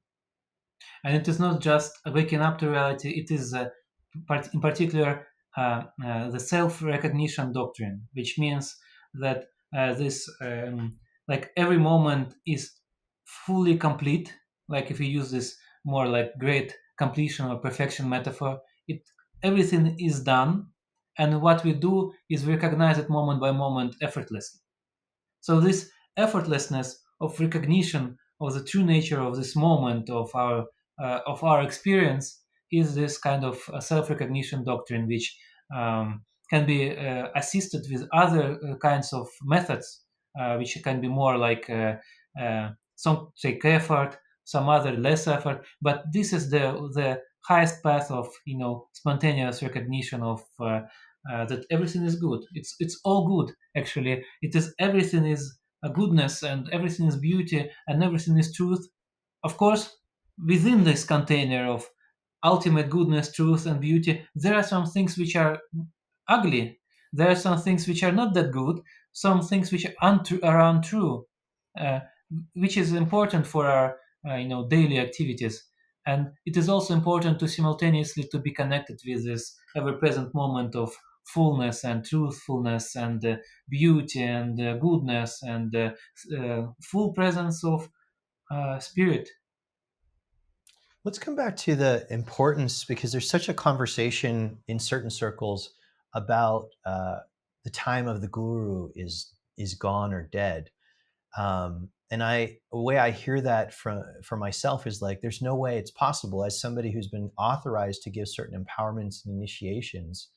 And it is not just waking up to reality, it is in particular the self-recognition doctrine, which means that this like every moment is fully complete. Like if we use this more like great completion or perfection metaphor, it everything is done, and what we do is recognize it moment by moment effortlessly. So this effortlessness of recognition of the true nature of this moment of our experience is this kind of self-recognition doctrine, which can be assisted with other kinds of methods, which can be more like some take effort, some other less effort. But this is the highest path of spontaneous recognition of that everything is good. It's all good actually. It is everything is a goodness, and everything is beauty, and everything is truth. Of course, within this container of ultimate goodness, truth, and beauty, there are some things which are ugly. There are some things which are not that good. Some things which are untrue, uh, which is important for our daily activities. And it is also important to simultaneously to be connected with this ever-present moment of fullness and truthfulness and beauty and goodness and full presence of spirit. Let's come back to the importance, because there's such a conversation in certain circles about the time of the guru is gone or dead. And the way I hear that for myself is like, there's no way it's possible, as somebody who's been authorized to give certain empowerments and initiations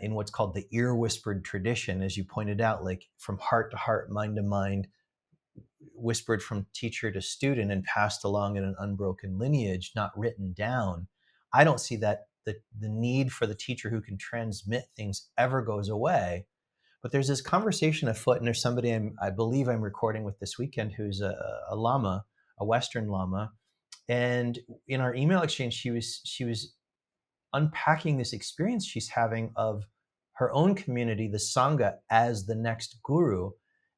in what's called the ear whispered tradition, as you pointed out, like from heart to heart, mind to mind, whispered from teacher to student and passed along in an unbroken lineage, not written down. I don't see that the need for the teacher who can transmit things ever goes away. But there's this conversation afoot, and there's somebody I believe I'm recording with this weekend who's a lama, a Western lama, and in our email exchange, she was unpacking this experience she's having of her own community, the Sangha, as the next guru.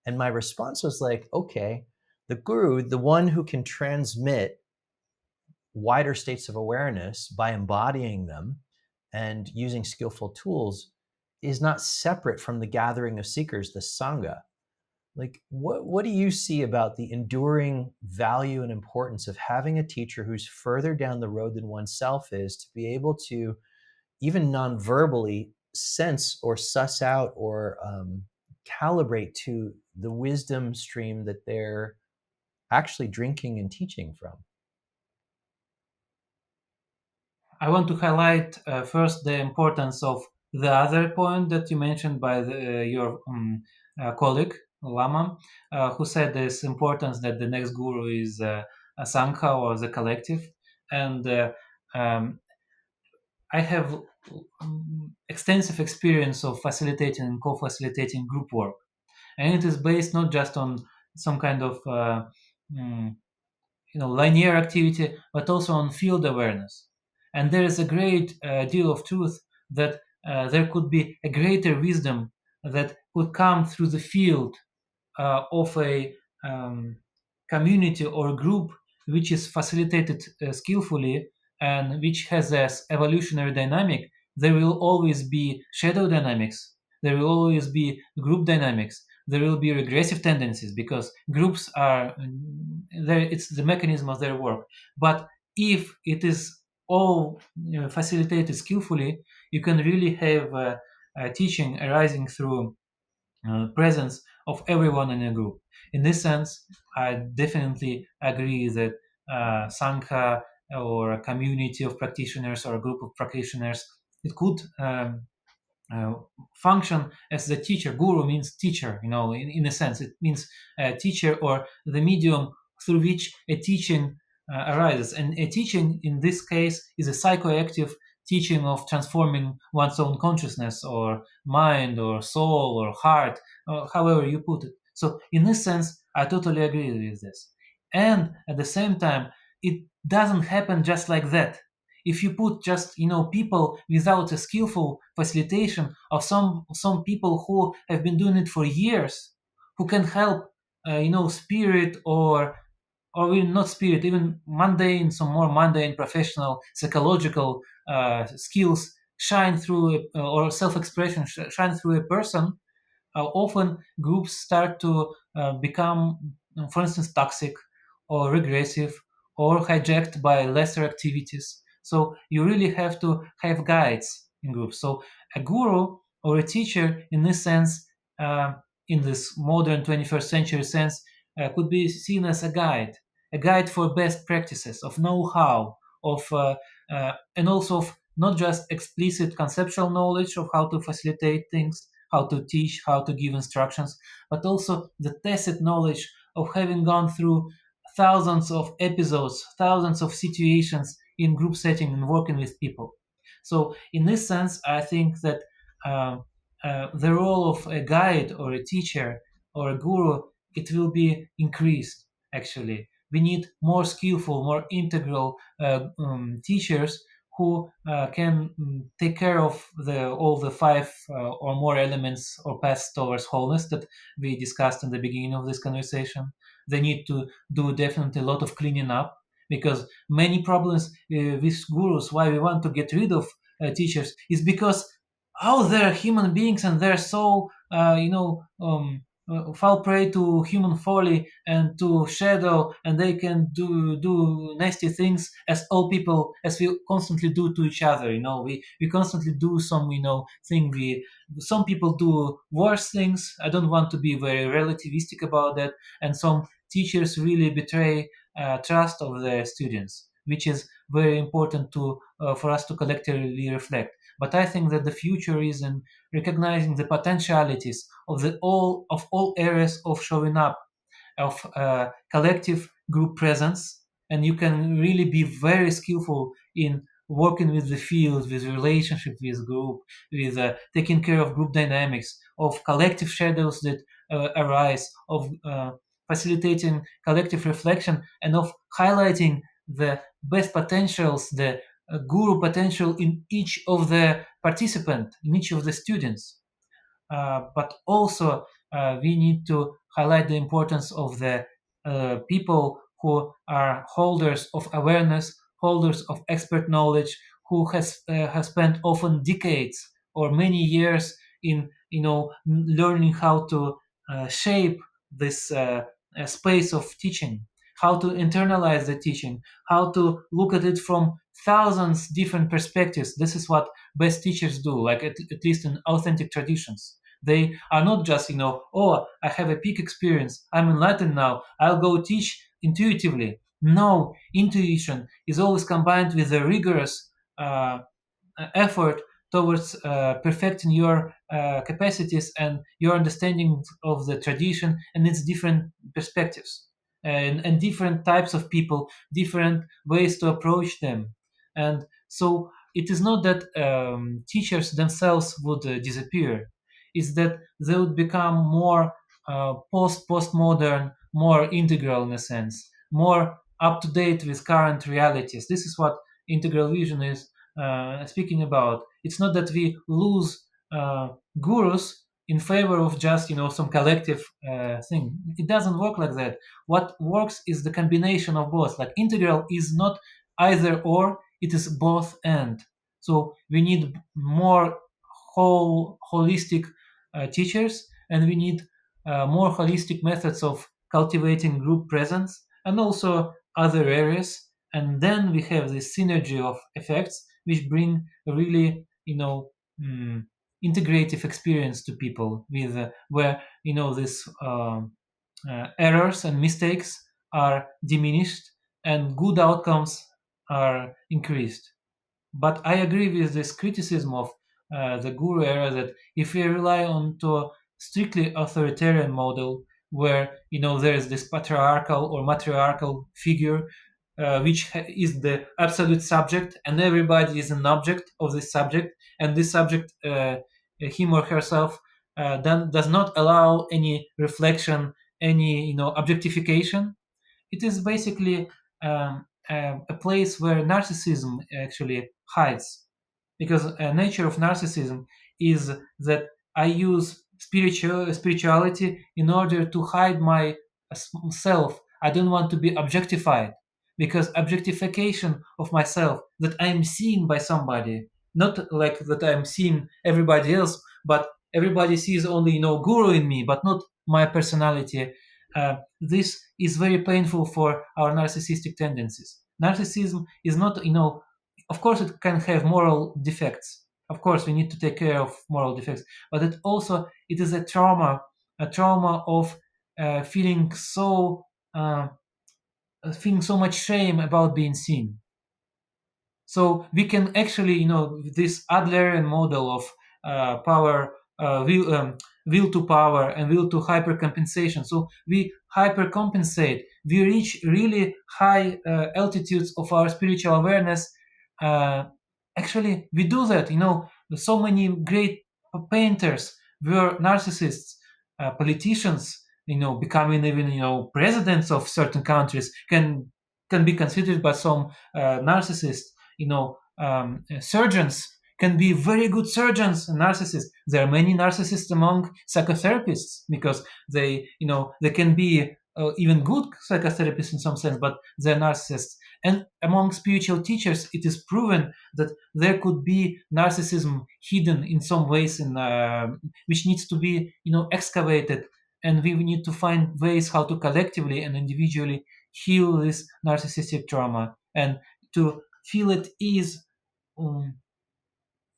And my response was like, okay, the guru, the one who can transmit wider states of awareness by embodying them and using skillful tools, is not separate from the gathering of seekers, the Sangha. Like, what do you see about the enduring value and importance of having a teacher who's further down the road than oneself is, to be able to even non-verbally sense or suss out or calibrate to the wisdom stream that they're actually drinking and teaching from? I want to highlight first the importance of the other point that you mentioned by your colleague Lama, who said this importance that the next guru is a sangha or the collective, and um, I have extensive experience of facilitating and co-facilitating group work, and it is based not just on some kind of mm, linear activity, but also on field awareness. And there is a great deal of truth that there could be a greater wisdom that could come through the field of a community or group which is facilitated skillfully and which has this evolutionary dynamic. There will always be shadow dynamics, there will always be group dynamics, there will be regressive tendencies because groups are there, it's the mechanism of their work. But if it is all facilitated skillfully, you can really have a teaching arising through presence of everyone in a group. In this sense, I definitely agree that Sangha or a community of practitioners or a group of practitioners, it could uh, function as the teacher. Guru means teacher, in a sense. It means teacher or the medium through which a teaching arises. And a teaching in this case is a psychoactive teaching of transforming one's own consciousness or mind or soul or heart, or however you put it. So, in this sense, I totally agree with this. And at the same time, it doesn't happen just like that. If you put just people without a skillful facilitation of some people who have been doing it for years, who can help spirit or even not spirit, even mundane, some more mundane professional psychological skills shine through or self-expression shine through a person, often groups start to become, for instance, toxic or regressive or hijacked by lesser activities. So you really have to have guides in groups. So a guru or a teacher, in this sense, in this modern 21st century sense, could be seen as a guide for best practices of know-how, of and also of not just explicit conceptual knowledge of how to facilitate things, how to teach, how to give instructions, but also the tacit knowledge of having gone through thousands of episodes, thousands of situations in group setting and working with people. So, in this sense, I think that uh, the role of a guide or a teacher or a guru, it will be increased. Actually, we need more skillful, more integral teachers who can take care of all the five or more elements or paths towards wholeness that we discussed in the beginning of this conversation. They need to do definitely a lot of cleaning up because many problems with gurus, why we want to get rid of teachers, is because they're human beings and they're so fall prey to human folly and to shadow, and they can do nasty things as all people, as we constantly do to each other. We constantly do some thing. We Some people do worse things. I don't want to be very relativistic about that. And some teachers really betray trust of their students, which is very important to for us to collectively reflect. But I think that the future is in recognizing the potentialities of all areas of showing up, of collective group presence, and you can really be very skillful in working with the field, with relationship with group, with taking care of group dynamics, of collective shadows that arise, of facilitating collective reflection, and of highlighting the best potentials, the guru potential in each of the participant, in each of the students. But also we need to highlight the importance of the people who are holders of awareness, holders of expert knowledge, who has spent often decades or many years in learning how to shape this space of teaching, how to internalize the teaching, how to look at it from thousands different perspectives. This is what best teachers do, like at least in authentic traditions. They are not just, oh, I have a peak experience, I'm enlightened now, I'll go teach intuitively. No, intuition is always combined with a rigorous uh, effort towards perfecting your capacities and your understanding of the tradition and its different perspectives, and different types of people, different ways to approach them. And so it is not that teachers themselves would disappear, it's that they would become more postmodern, more integral in a sense, more up to date with current realities. This is what integral vision is speaking about. It's not that we lose gurus in favor of just some collective thing. It doesn't work like that. What works is the combination of both. Like integral is not either or; it is both and. So we need more holistic teachers, and we need more holistic methods of cultivating group presence, and also other areas. And then we have this synergy of effects which bring a really mm, integrative experience to people, with where this errors and mistakes are diminished and good outcomes are increased. But I agree with this criticism of the guru era, that if we rely on to a strictly authoritarian model where there is this patriarchal or matriarchal figure which is the absolute subject, and everybody is an object of this subject, and this subject, him or herself, then does not allow any reflection, any objectification. It is basically a place where narcissism actually hides, because a nature of narcissism is that I use spirituality in order to hide my self. I don't want to be objectified, because objectification of myself, that I am seen by somebody, not like that I'm seeing everybody else, but everybody sees only guru in me, but not my personality. This is very painful for our narcissistic tendencies. Narcissism is not, of course, it can have moral defects. Of course, we need to take care of moral defects, but it is a trauma of feeling uh, feeling so much shame about being seen. So we can actually, this Adlerian model of power, will to power and will to hypercompensation. So we hypercompensate. We reach really high altitudes of our spiritual awareness. Uh, Actually, we do that. So many great painters were narcissists. Politicians, becoming even presidents of certain countries can be considered by some narcissists. Surgeons can be very good surgeons and narcissists. There are many narcissists among psychotherapists, because they can be even good psychotherapists in some sense, but they're narcissists. And among spiritual teachers, it is proven that there could be narcissism hidden in some ways, in which needs to be excavated and we need to find ways how to collectively and individually heal this narcissistic trauma and to feel at ease um,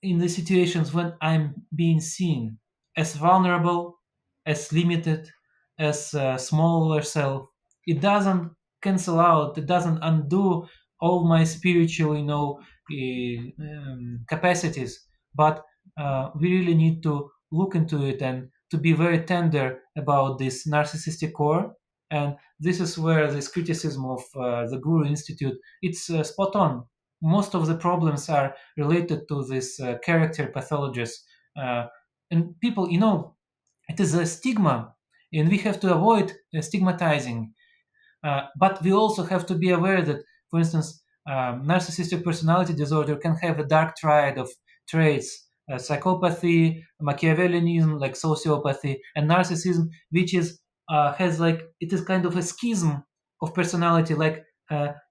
in the situations when I'm being seen as vulnerable, as limited, as a smaller self. It doesn't cancel out, it doesn't undo all my spiritual, capacities. But we really need to look into it and to be very tender about this narcissistic core. And this is where this criticism of the Guru Institute, it's spot on. Most of the problems are related to this character pathologies. Uh, and people, it is a stigma, and we have to avoid stigmatizing. But we also have to be aware that, for instance, narcissistic personality disorder can have a dark triad of traits: psychopathy, Machiavellianism, like sociopathy, and narcissism, which is has like it is kind of a schism of personality, like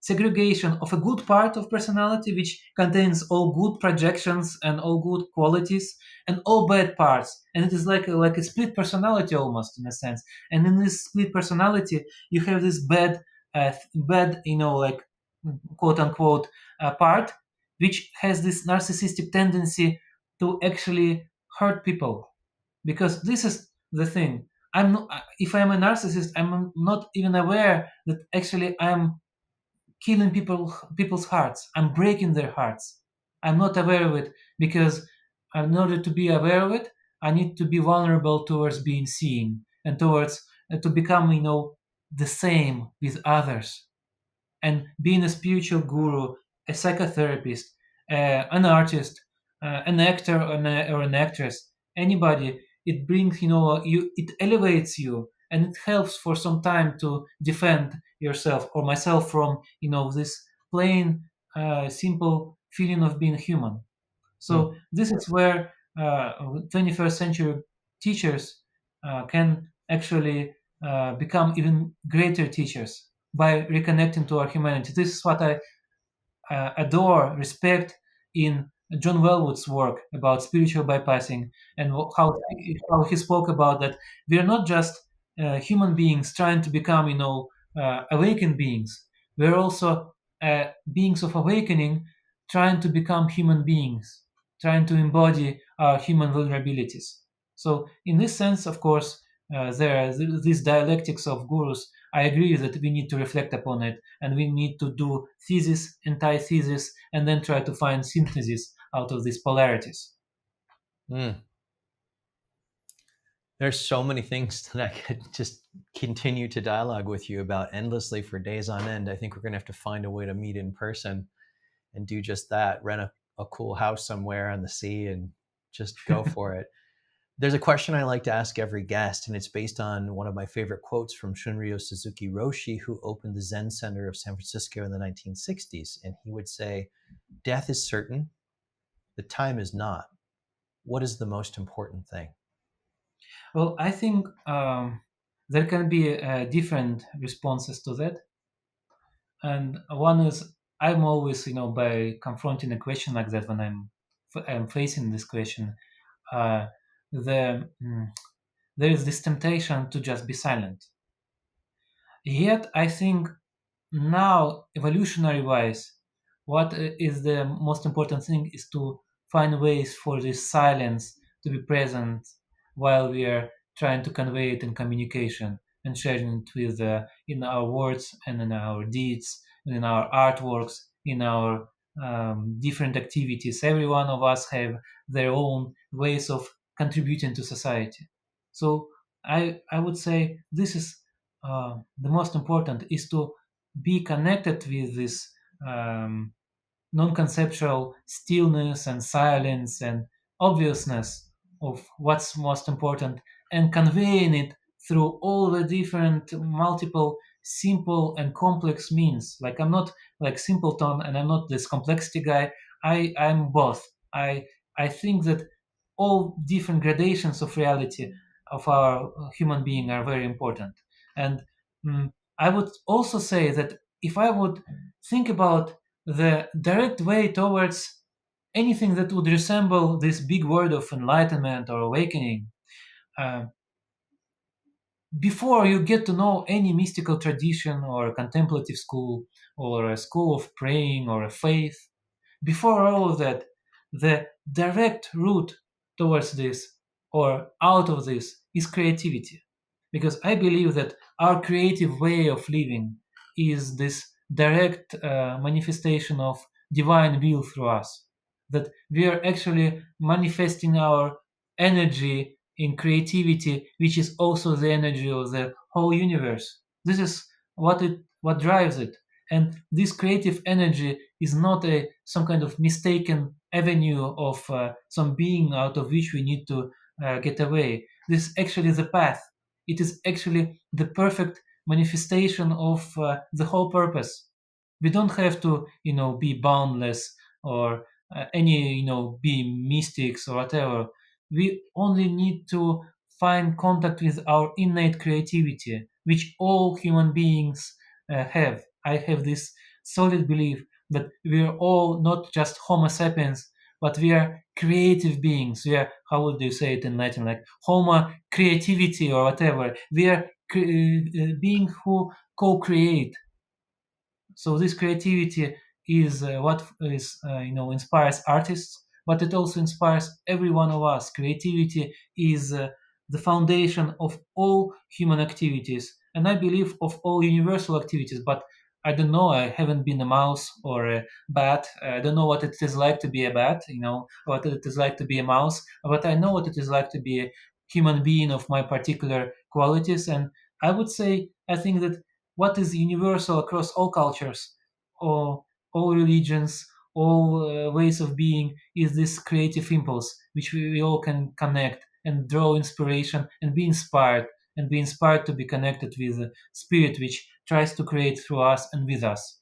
segregation of a good part of personality, which contains all good projections and all good qualities, and all bad parts, and it is like a split personality almost in a sense. And in this split personality, you have this bad, like quote unquote part, which has this narcissistic tendency to actually hurt people. Because this is the thing. I'm not, if I'm a narcissist, I'm not even aware that actually I'm killing people's hearts. I'm breaking their hearts. I'm not aware of it because in order to be aware of it, I need to be vulnerable towards being seen and towards to become, the same with others. And being a spiritual guru, a psychotherapist, an artist, an actor or an actress, anybody, it brings, it elevates you and it helps for some time to defend yourself or myself from, this plain, simple feeling of being human. Mm. So this is where 21st century teachers can actually become even greater teachers by reconnecting to our humanity. This is what I adore, respect in John Wellwood's work about spiritual bypassing, and how he spoke about that we are not just human beings trying to become, awakened beings. We are also beings of awakening trying to become human beings, trying to embody our human vulnerabilities. So, in this sense, of course, there are these dialectics of gurus. I agree that we need to reflect upon it and we need to do thesis, antithesis, and then try to find synthesis out of these polarities. Mm. There's so many things that I could just continue to dialogue with you about endlessly for days on end. I think we're going to have to find a way to meet in person and do just that, rent a cool house somewhere on the sea and just go for it. There's a question I like to ask every guest, and it's based on one of my favorite quotes from Shunryu Suzuki Roshi, who opened the Zen Center of San Francisco in the 1960s. And he would say, "Death is certain, the time is not. What is the most important thing?" Well, I think there can be different responses to that. And one is I'm always, by confronting a question like that when I'm facing this question, uh, the there is this temptation to just be silent. Yet, I think now, evolutionary wise, what is the most important thing is to find ways for this silence to be present while we are trying to convey it in communication and sharing it with in our words and in our deeds, in our artworks, in our different activities. Every one of us have their own ways of contributing to society. So I would say this is the most important is to be connected with this um, non-conceptual stillness and silence and obviousness of what's most important and conveying it through all the different multiple simple and complex means. Like I'm not like simpleton and I'm not this complexity guy. I'm both. I think that all different gradations of reality of our human being are very important. And mm, I would also say that if I would think about the direct way towards anything that would resemble this big word of enlightenment or awakening, uh, before you get to know any mystical tradition or a contemplative school or a school of praying or a faith, before all of that, the direct route towards this or out of this is creativity. Because I believe that our creative way of living is this direct manifestation of divine will through us. That we are actually manifesting our energy in creativity, which is also the energy of the whole universe. This is what drives it. And this creative energy is not a some kind of mistaken avenue of some being out of which we need to get away. This is actually the path. It is actually the perfect manifestation of the whole purpose. We don't have to, be boundless or any, be mystics or whatever. We only need to find contact with our innate creativity, which all human beings have. I have this solid belief that we are all not just Homo sapiens, but we are creative beings. We are, how would you say it in Latin, like Homo creativity or whatever. We are being who co-create. So this creativity is what is inspires artists, but it also inspires every one of us. Creativity is the foundation of all human activities, and I believe of all universal activities. But I don't know. I haven't been a mouse or a bat. I don't know what it is like to be a bat. What it is like to be a mouse. But I know what it is like to be a human being of my particular qualities. And I would say I think that what is universal across all cultures, all religions, all ways of being is this creative impulse which we all can connect and draw inspiration and be inspired to be connected with the spirit which tries to create through us and with us.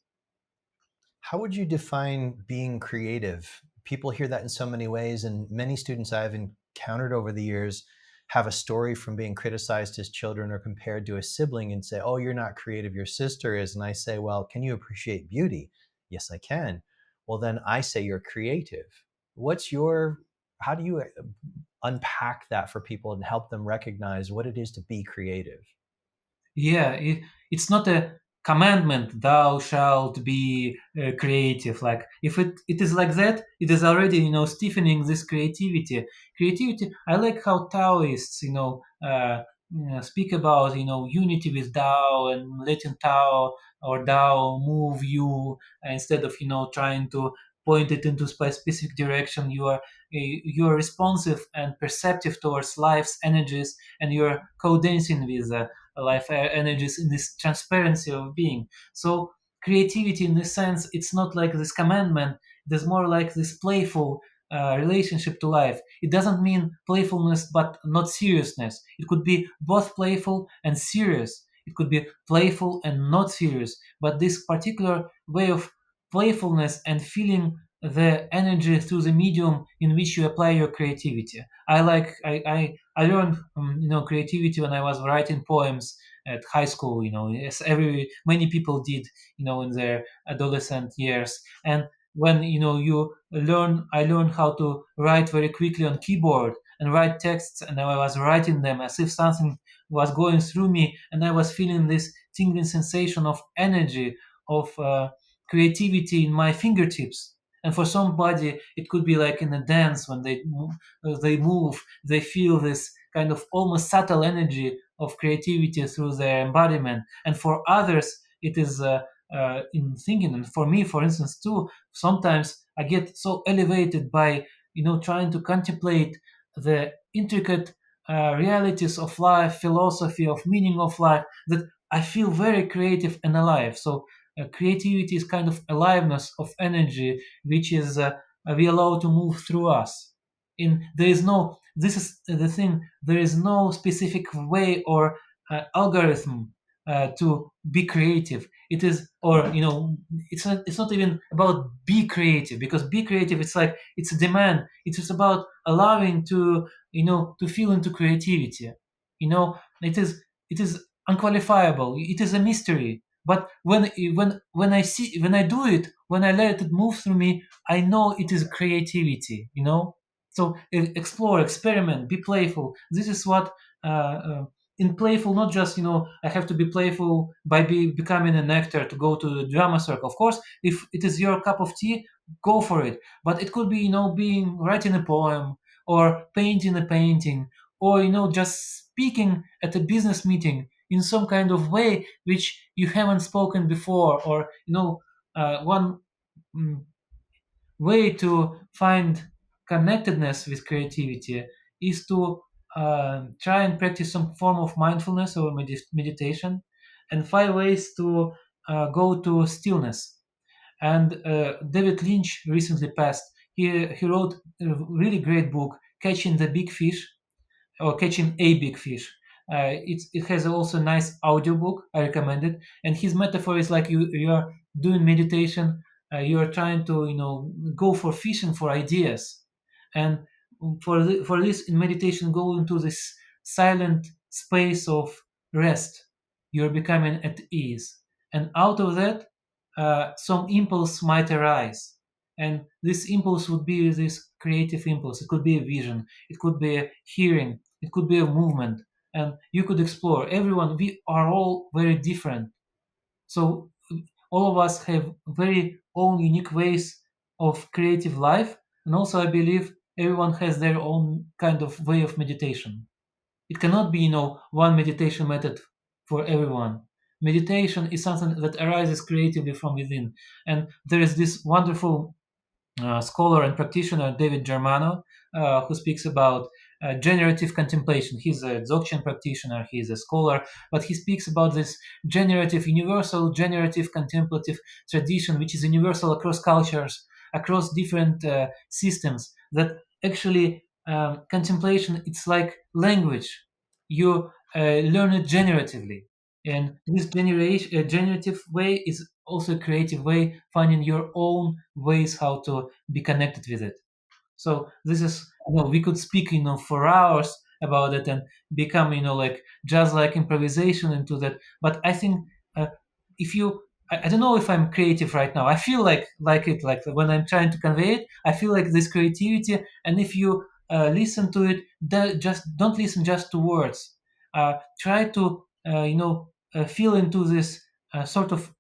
How would you define being creative? People hear that in so many ways, and many students I've encountered over the years have a story from being criticized as children or compared to a sibling and say, "Oh, you're not creative, your sister is." And I say, "Well, can you appreciate beauty?" "Yes, I can." "Well, then I say you're creative." How do you unpack that for people and help them recognize what it is to be creative? Yeah, it's not a commandment, thou shalt be creative. Like if it is like that, it is already stiffening this creativity. I like how Taoists speak about unity with Tao and letting Tao or Tao move you instead of trying to point it into a specific direction. You are responsive and perceptive towards life's energies, and you are co-dancing with life energies in this transparency of being. So creativity in this sense, it's not like this commandment. It is more like this playful relationship to life. It doesn't mean playfulness but not seriousness. It could be both playful and serious. It could be playful and not serious. But this particular way of playfulness and feeling the energy through the medium in which you apply your creativity. I learned creativity when I was writing poems at high school. As every many people did, in their adolescent years. And when I learned how to write very quickly on keyboard and write texts, and I was writing them as if something was going through me, and I was feeling this tingling sensation of energy of creativity in my fingertips. And for somebody, it could be like in a dance when they move, they feel this kind of almost subtle energy of creativity through their embodiment. And for others, it is in thinking. And for me, for instance, too, sometimes I get so elevated by trying to contemplate the intricate realities of life, philosophy of meaning of life, that I feel very creative and alive. So creativity is kind of aliveness of energy, which is we allow to move through us. In there is no this is the thing. There is no specific way or algorithm to be creative. It is, or it's not even about be creative, because be creative, it's like it's a demand. It is about allowing to to feel into creativity. It is unqualifiable. It is a mystery. But when I do it, when I let it move through me, I know it is creativity. So explore, experiment, be playful. This is what in playful, not just, I have to be playful by becoming an actor to go to the drama circle. Of course, if it is your cup of tea, go for it. But it could be, being writing a poem, or painting a painting, or just speaking at a business meeting in some kind of way which you haven't spoken before. Or one mm, way to find connectedness with creativity is to try and practice some form of mindfulness or meditation, and 5 ways to go to stillness. And David Lynch recently passed. He wrote a really great book, Catching the Big Fish, or Catching a Big Fish. It has also a nice audiobook. I recommend it. And his metaphor is like you are doing meditation. You are trying to go for fishing for ideas, and for this in meditation, go into this silent space of rest. You're becoming at ease, and out of that, some impulse might arise. And this impulse would be this creative impulse. It could be a vision, it could be a hearing, it could be a movement, and you could explore. Everyone, we are all very different. So all of us have very own unique ways of creative life. And also, I believe everyone has their own kind of way of meditation. It cannot be, one meditation method for everyone. Meditation is something that arises creatively from within. And there is this wonderful scholar and practitioner, David Germano, who speaks about generative contemplation. He's a Dzogchen practitioner, he's a scholar, but he speaks about this universal generative contemplative tradition, which is universal across cultures, across different systems, that actually contemplation, it's like language. You learn it generatively. And this generative way is also a creative way, finding your own ways how to be connected with it. So this is, we could speak, for hours about it, and become, like just like improvisation into that. But I think if you, I don't know if I'm creative right now. I feel like it, like when I'm trying to convey it, I feel like this creativity. And if you listen to it, just don't listen just to words. Try to feel into this sort of,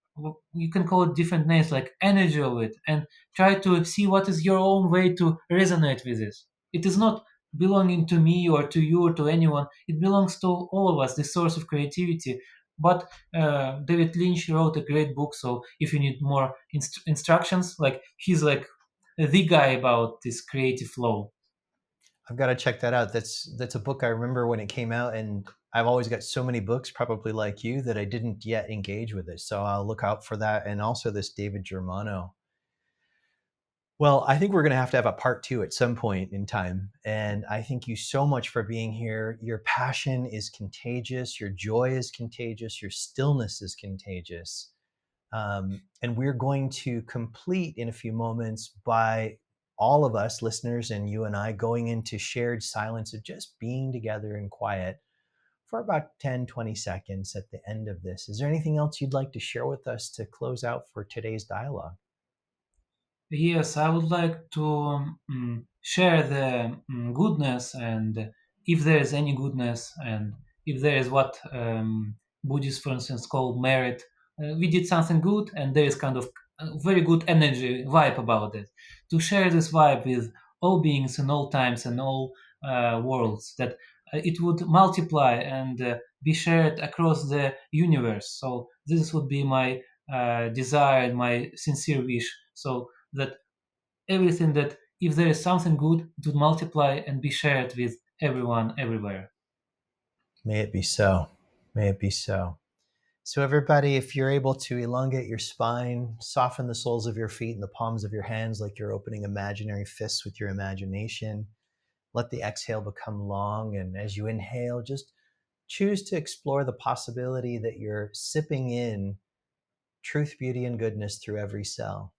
you can call it different names, like energy of it, and try to see what is your own way to resonate with this. It is not belonging to me or to you or to anyone. It belongs to all of us, the source of creativity. But David Lynch wrote a great book, so if you need more instructions, like he's like the guy about this creative flow. I've got to check that out. That's a book I remember when it came out, and I've always got so many books, probably like you, that I didn't yet engage with it. So I'll look out for that, and also this David Germano. Well, I think we're going to have a part two at some point in time. And I thank you so much for being here. Your passion is contagious. Your joy is contagious. Your stillness is contagious. And we're going to complete in a few moments by all of us listeners and you and I going into shared silence of just being together in quiet for about 10, 20 seconds at the end of this. Is there anything else you'd like to share with us to close out for today's dialogue? Yes, I would like to share the goodness, and if there is any goodness, and if there is what Buddhists, for instance, call merit. We did something good, and there is kind of a very good energy vibe about it. To share this vibe with all beings in all times and all worlds, that it would multiply and be shared across the universe. So this would be my desire and my sincere wish. So that everything, that if there is something good, it would multiply and be shared with everyone everywhere. May it be so. May it be so. So, everybody, if you're able to elongate your spine, soften the soles of your feet and the palms of your hands like you're opening imaginary fists with your imagination, let the exhale become long. And as you inhale, just choose to explore the possibility that you're sipping in truth, beauty, and goodness through every cell.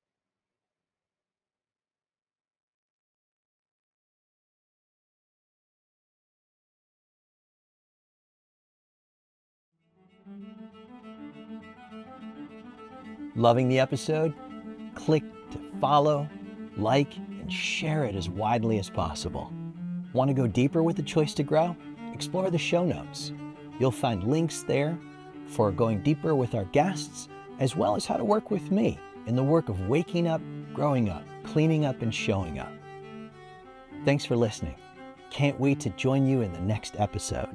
Loving the episode? Click to follow, like, and share it as widely as possible. Want to go deeper with the choice to grow? Explore the show notes. You'll find links there for going deeper with our guests, as well as how to work with me in the work of waking up, growing up, cleaning up, and showing up. Thanks for listening. Can't wait to join you in the next episode.